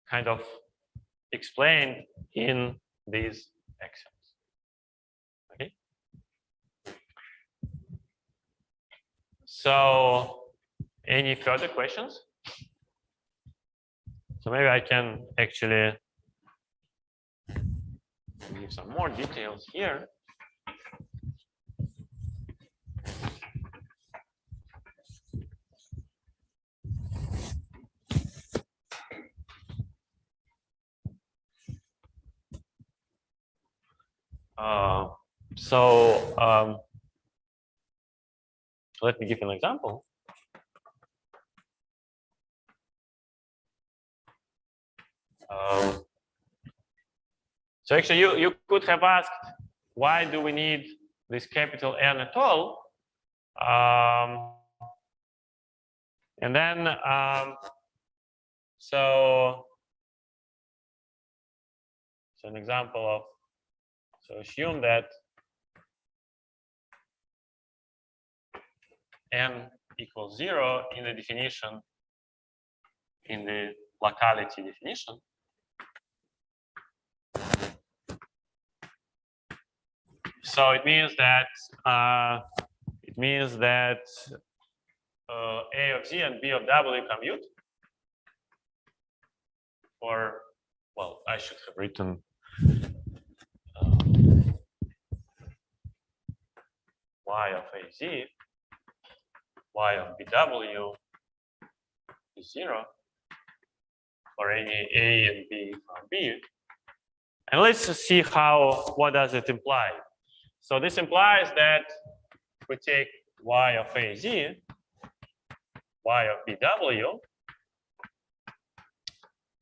kind of explained in these axioms. Okay. So any further questions? So maybe I can actually give some more details here. Let me give an example. So actually, you could have asked, why do we need this capital N at all? And then, so an example of, so assume that N equals 0 in the definition, in the locality definition. So it means that A of Z and B of W commute. Or, well, I should have written Y of AZ, Y of BW is 0 for any A and B from B. And let's see what does it imply. So this implies that we take Y of AZ, Y of BW,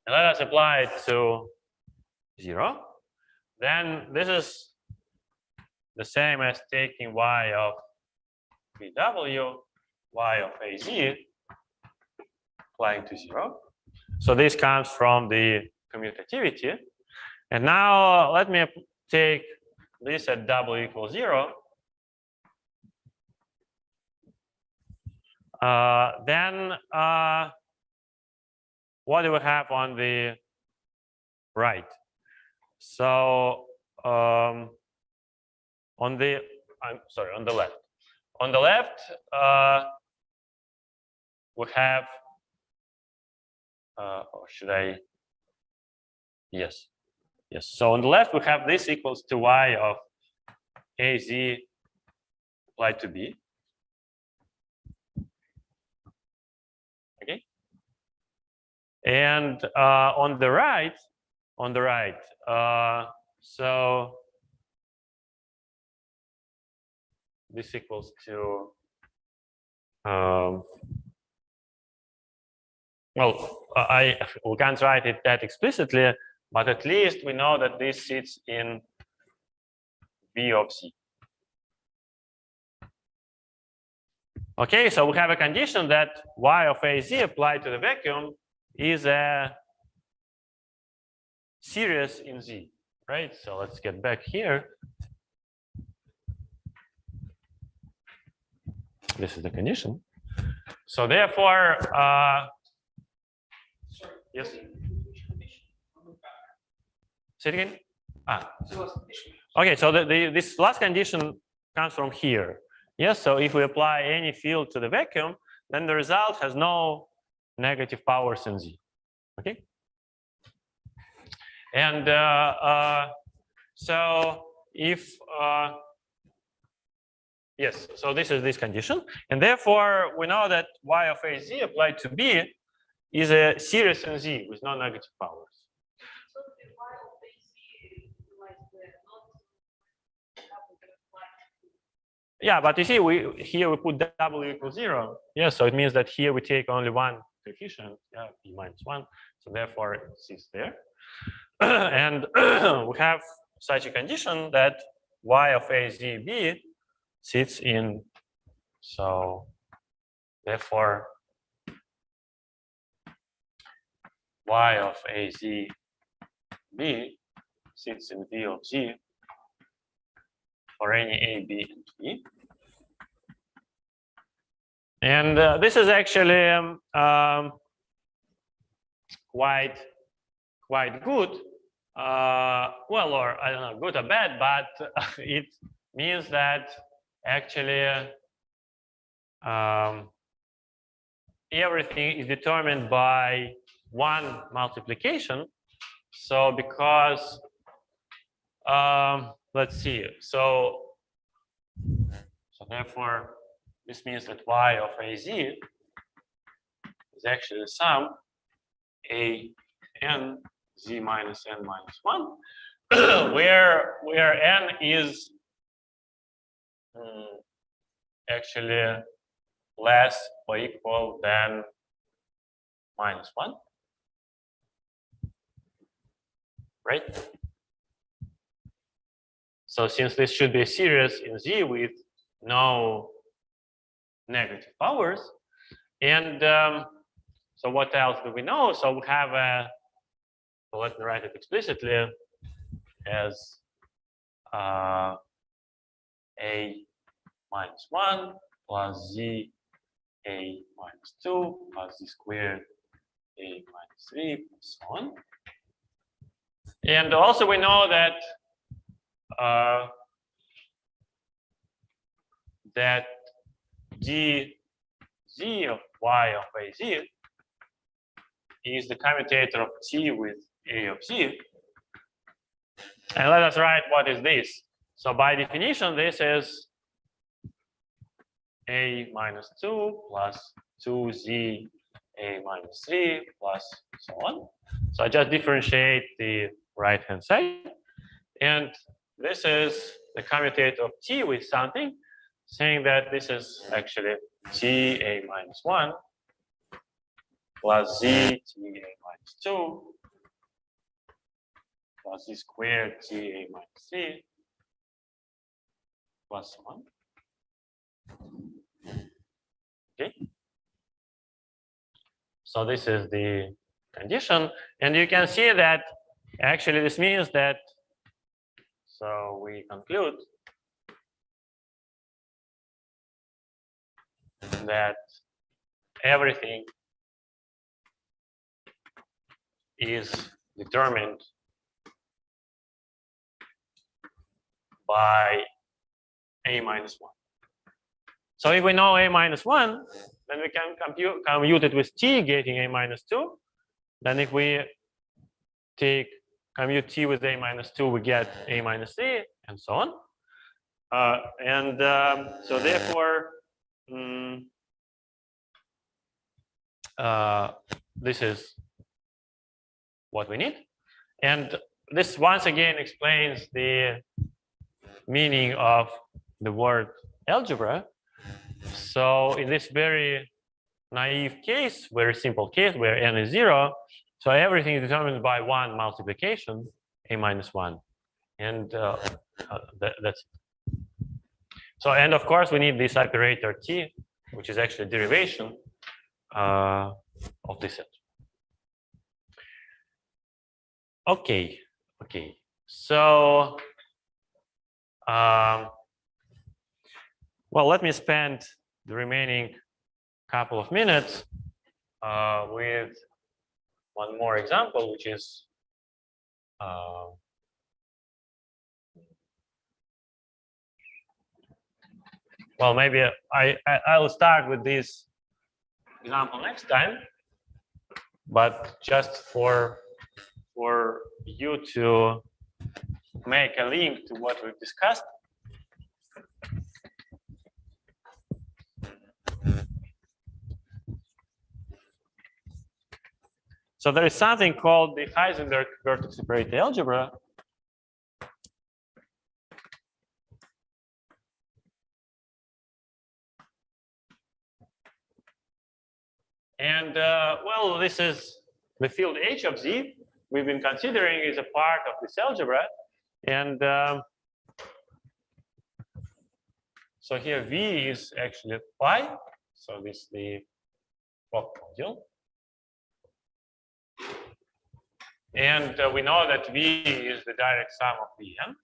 and let us apply it to 0. Then this is the same as taking Y of BW, Y of AZ, applying to 0. So this comes from the commutativity. And now let me take this at W equals 0. Then what do we have on the right? So on the left. On the left, we have, or should I? Yes. So on the left, we have this equals to Y of AZ applied to B. Okay. And on the right, so this equals to, we can't write it that explicitly, but at least we know that this sits in V of Z. Okay, so we have a condition that Y of AZ applied to the vacuum is a series in Z, right? So let's get back here. This is the condition. So therefore, yes. Say it again. Okay, so this last condition comes from here. Yes, so if we apply any field to the vacuum, then the result has no negative powers in Z. Okay. And so if yes, so this is this condition, and therefore we know that Y of AZ applied to B is a series in Z with no negative powers. Yeah, but you see, here we put W equals 0. Yeah, so it means that here we take only one coefficient, yeah, P minus 1. So therefore it sits there. And we have such a condition that Y of AZB sits in, so therefore Y of AZB sits in V of Z for any A, B, and B. And this is actually quite good. Well, or I don't know, good or bad, but it means that actually everything is determined by one multiplication. So because let's see, so therefore this means that y of AZ is actually the sum a n z minus n minus 1, where n is actually less or equal than -1, right? So since this should be a series in Z with no negative powers, and so what else do we know? So we have a, well, let me write it explicitly as a minus 1 plus z a minus 2 plus z squared a minus 3 and so on. And also we know that that dz of y of az is the commutator of t with a of z. And let us write what is this. So by definition, this is a minus 2 plus 2z a minus 3 plus so on. So I just differentiate the right hand side. And this is the commutator of t with something, saying that this is actually t a minus 1 plus z t a minus 2 plus z squared t a minus 3 plus 1. Okay. So this is the condition. And you can see that actually this means that, so we conclude that everything is determined by a minus 1. So if we know a minus 1, then we can compute it with t getting a minus 2. Then if we compute t with a minus 2, we get a minus 3 and so on. So therefore, this is what we need. And this once again explains the meaning of the word algebra. So in this very naive case, very simple case where n is 0, so everything is determined by one multiplication, a minus 1. And that's it. So, and of course, we need this operator t, which is actually a derivation of this set. Okay. So, well, let me spend the remaining couple of minutes with one more example, which is well, maybe I will start with this example next time, but just for you to make a link to what we've discussed. So there is something called the Heisenberg vertex separated algebra. And well, this is the field H of Z we've been considering is a part of this algebra. And so here V is actually pi. So this is the Fock module. And we know that V is the direct sum of Vn.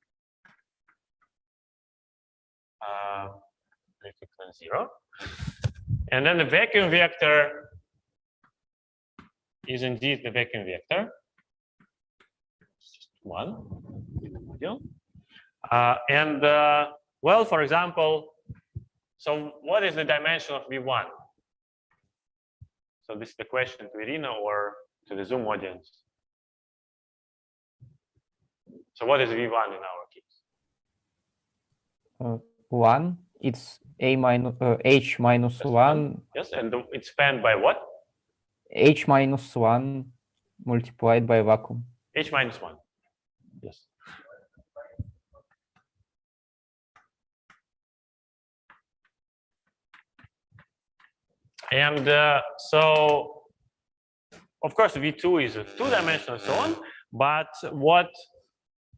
Equal to 0. And then the vacuum vector is indeed the vacuum vector. It's just one in the module. Well, for example, So what is the dimension of V1? So this is the question to Irina or to the Zoom audience. So what is V1 in our case? 1. It's h minus That's 1. Yes, and it's spanned by what? H minus 1 multiplied by vacuum. H minus 1. Yes. And so, of course, V2 is a two-dimensional and so on. But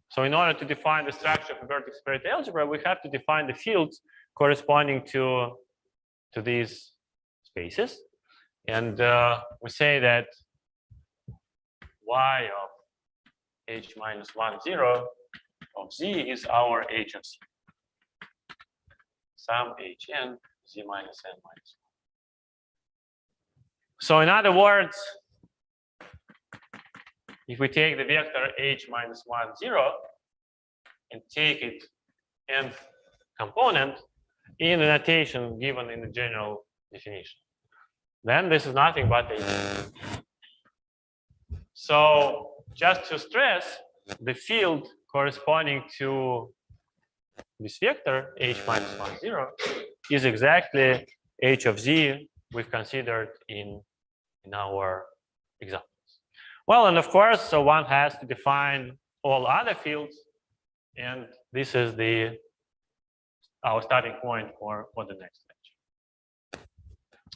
so in order to define the structure of a vertex spared algebra, we have to define the fields corresponding to these spaces. And we say that y of h minus 1, 0 of z is our h of z. Sum hn z minus n minus 1. So in other words, if we take the vector h minus 1, 0 and take its nth component in the notation given in the general definition, then this is nothing but h. So just to stress, the field corresponding to this vector h minus 1, 0 is exactly h of z we've considered in our examples. Well, and of course, so one has to define all other fields, and this is our starting point for the next lecture.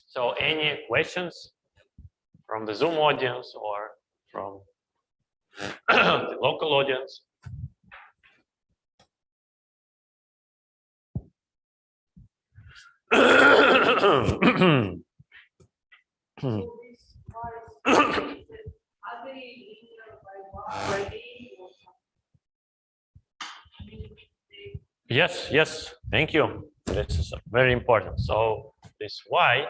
So any questions from the Zoom audience or from the local audience? Yes, yes, thank you. This is very important. So this y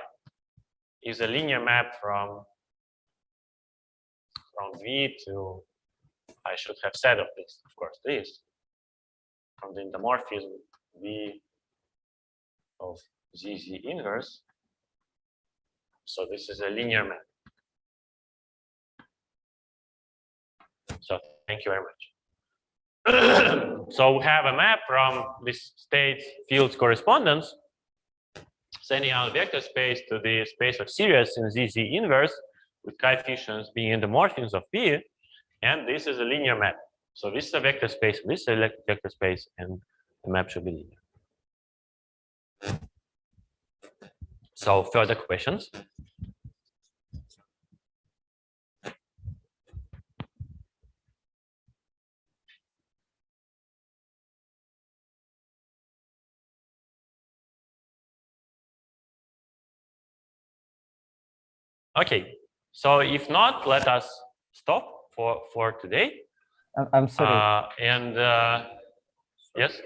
is a linear map from V to, I should have said of this, of course, this, from the endomorphism V of ZZ inverse. So this is a linear map. So thank you very much. So we have a map from this state fields correspondence, sending out vector space to the space of series in ZZ inverse with coefficients being endomorphisms of V, and this is a linear map. So this is a vector space, this is a vector space, and the map should be linear. So further questions? Okay, so if not, let us stop for today. I'm sorry. Yes,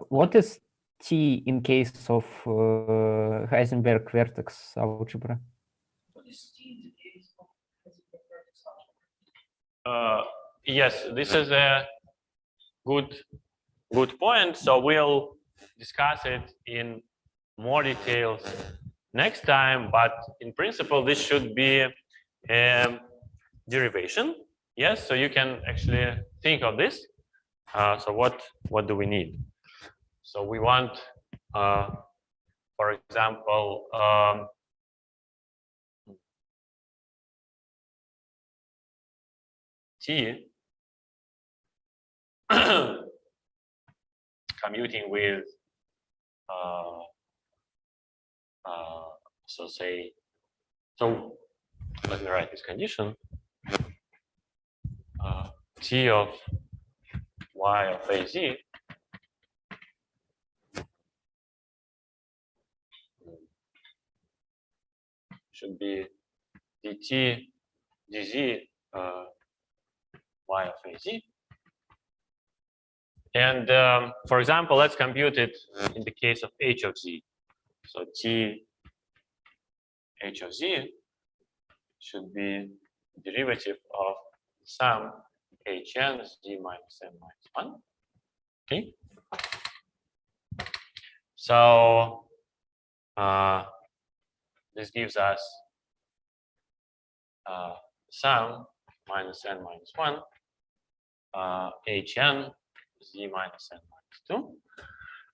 What is T in case of Heisenberg vertex algebra? Yes, this is a good point. So we'll discuss it in more details next time. But in principle, this should be a derivation. Yes, so you can actually think of this. So what do we need? So we want, for example, T commuting with so let me write this condition. T of y of AZ should be dt dz y of AZ. And for example, let's compute it in the case of h of z. So t h of z should be derivative of sum hn z minus n minus 1. Okay. So this gives us sum minus n minus 1 hn z minus n minus 2.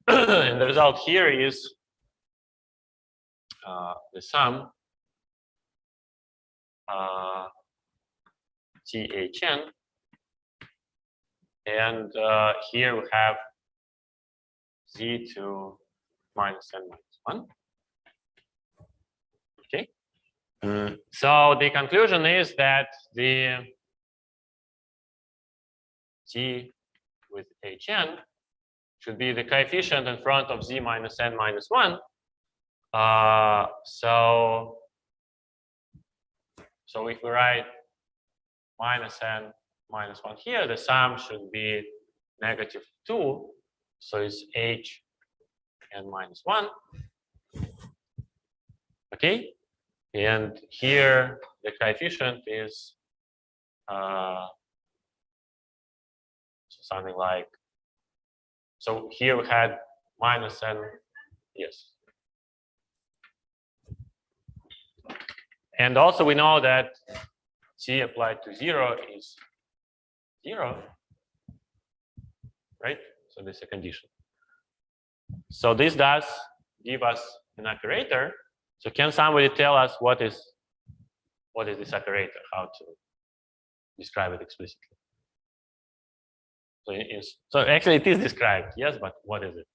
And the result here is the sum thn, and here we have z to minus n minus 1. Okay. So the conclusion is that the t with hn should be the coefficient in front of z minus n minus 1. So if we write minus n minus 1 here, the sum should be negative 2. So it's h n minus 1. Okay. And here the coefficient is something like, so here we had minus n, yes. And also we know that t applied to 0 is 0, right? So this is a condition. So this does give us an operator. So can somebody tell us what is this operator? How to describe it explicitly? So actually it is described, yes, but what is it?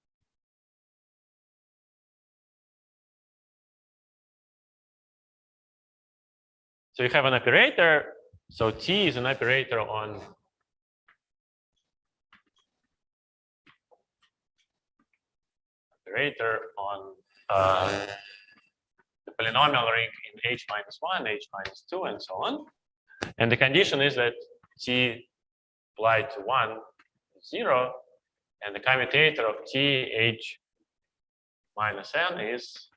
So you have an operator. So T is an operator on the polynomial ring in h minus 1, h minus 2, and so on. And the condition is that T applied to 1 is 0, and the commutator of T h minus n is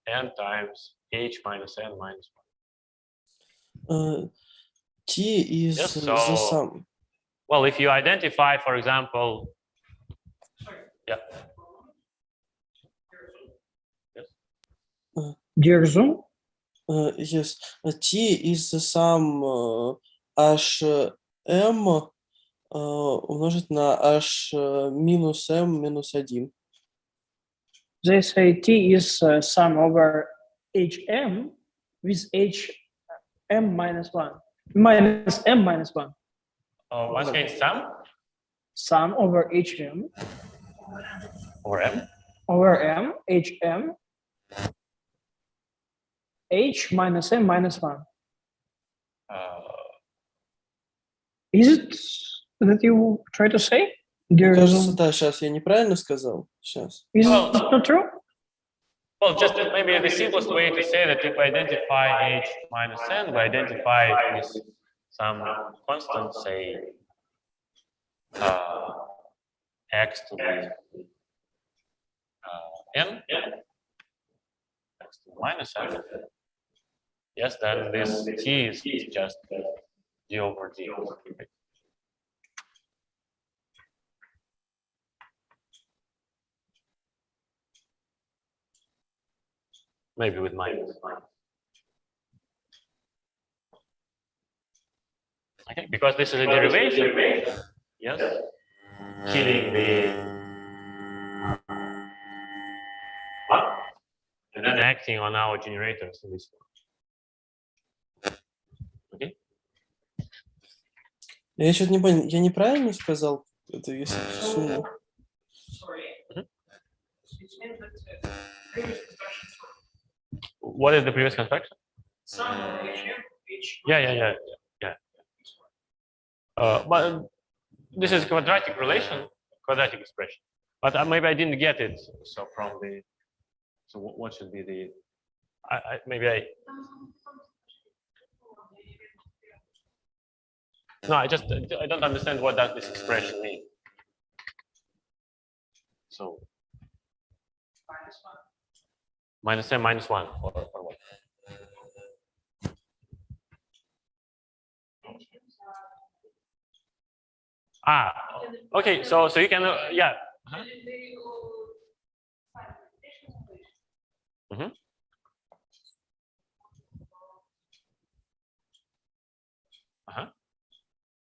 n times h minus n minus 1. T is Yes, the so- sum. Well, if you identify, for example, yeah. Dear Zoom, Yes, T is the sum hm умножить на h минус m минус 1. they say T is sum over HM with HM minus 1, minus M minus 1. Once again, sum Sum over HM or m. over M, HM, H minus M minus 1. Is it that you try to say? Dear Кажется, Zoom, да, сейчас я неправильно сказал. Сейчас. is Well- it not true? Well, just maybe the simplest way to say that if we identify h minus n, we identify it with some constant, say x to the n, x to the minus n. Yes, then this t is just d over d. Right? Maybe with minus. Okay, because this is a derivation. Yes. Killing the and then acting on our generators in this form. Okay. Я что-то не понял. Я неправильно сказал это, если сумму? What is the previous construction? Yeah. But this is quadratic relation, quadratic expression. But maybe I didn't get it. So from the, so what should be the? No, I don't understand what does this expression mean. So minus m minus 1 or what? Okay. So you can yeah. Mhm.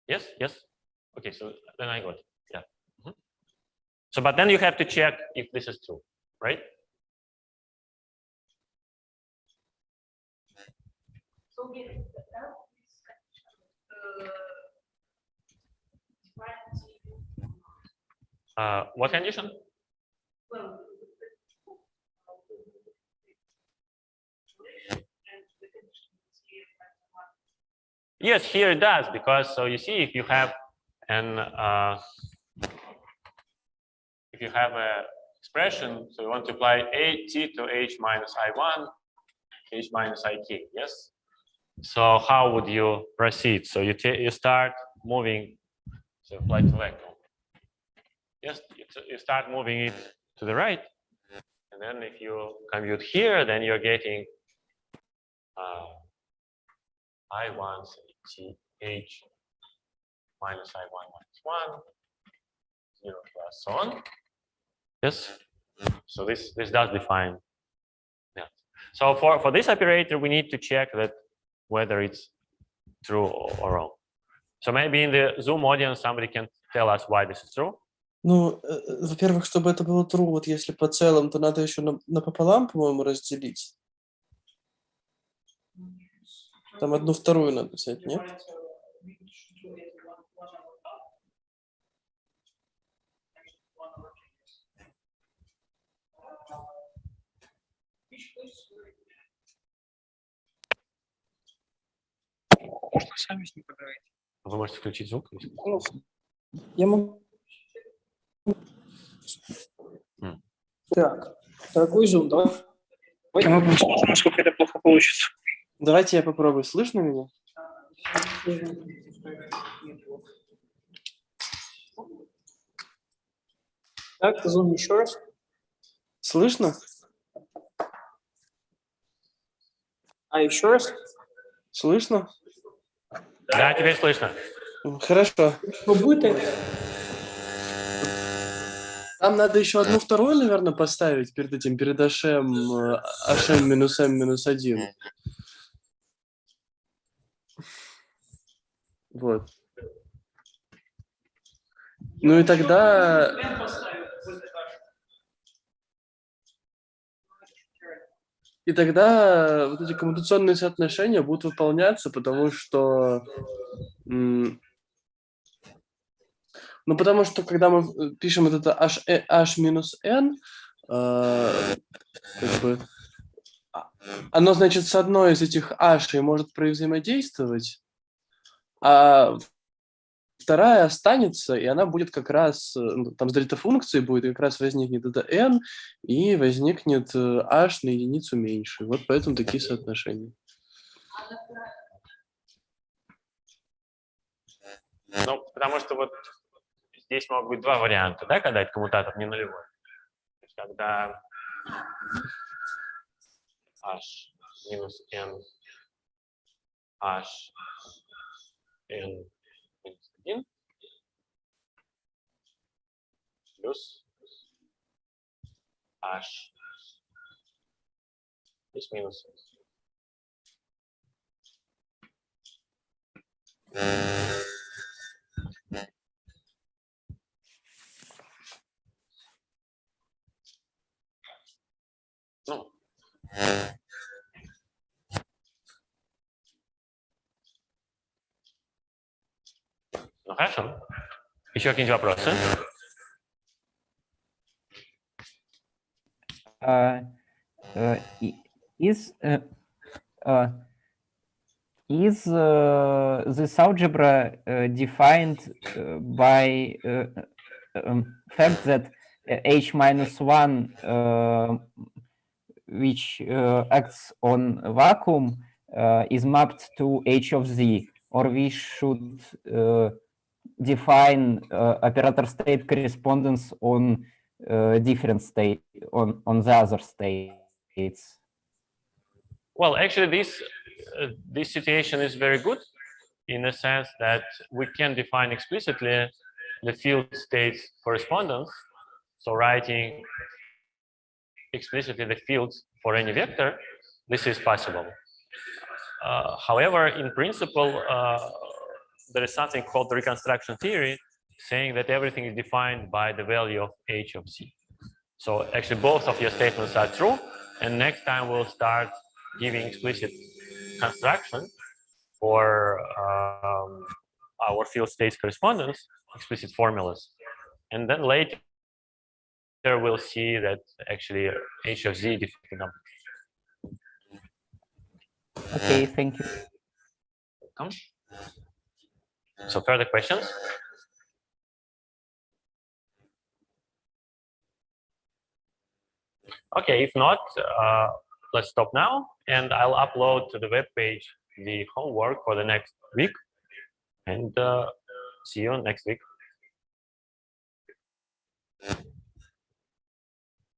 Yes, yes. Okay, so then I got it. Yeah. Mhm. So, but then you have to check if this is true, right? What condition? Yes, here it does, because so you see, if you have an if you have a expression, so you want to apply at to h minus I1, h minus ik, yes? So how would you proceed? So you start moving, so apply to vector. Yes, you start moving it to the right, and then if you compute here, then you're getting I1 h minus I1 minus 1, 0 plus so on. Yes. So this does define. Yeah. So for this operator, we need to check that whether it's true or wrong. So maybe in the Zoom audience, somebody can tell us why this is true. Ну, во-первых, чтобы это было true, вот если по целым, то надо еще напополам, по-моему, разделить. Там 1/2 надо взять, нет? Можно сами с ним поговорить. Вы можете включить звук. Я могу. Так, дорогой Zoom, давайте мы посмотрим, насколько это плохо получится. Давайте я попробую. Слышно меня? Так, Zoom еще раз. Слышно? А еще раз. Слышно? Да, теперь слышно. Хорошо. Ну, будет. Нам надо еще 1/2, наверное, поставить перед этим, перед HM минус M минус 1. Вот. Ну и тогда... И тогда вот эти коммутационные соотношения будут выполняться, потому что... Ну, потому что, когда мы пишем вот это h минус n, как бы, оно, значит, с одной из этих h может взаимодействовать, а вторая останется, и она будет как раз, там с дельта-функцией будет, как раз возникнет это n, и возникнет h на единицу меньше. Вот поэтому такие соотношения. Ну, потому что вот здесь могут быть два варианта, да, когда этот коммутатор не нулевой. То есть, когда h минус n, h n минус 1 плюс h плюс минус 1. Ну, хорошо. Еще какие-нибудь вопросы? Is this algebra defined by fact that h minus 1, which acts on vacuum, is mapped to h of z, or we should define operator state correspondence on different state, on the other states? Well, actually, this situation is very good in the sense that we can define explicitly the field states correspondence, So writing explicitly the fields for any vector, this is possible. However, in principle, there is something called the reconstruction theory, saying that everything is defined by the value of h of z. So actually, both of your statements are true. And next time we'll start giving explicit construction for our field states correspondence, explicit formulas. And then later we'll see that actually h of z defines the number. Okay, thank you. Welcome. So further questions? Okay, if not, let's stop now, and I'll upload to the web page the homework for the next week, and see you next week.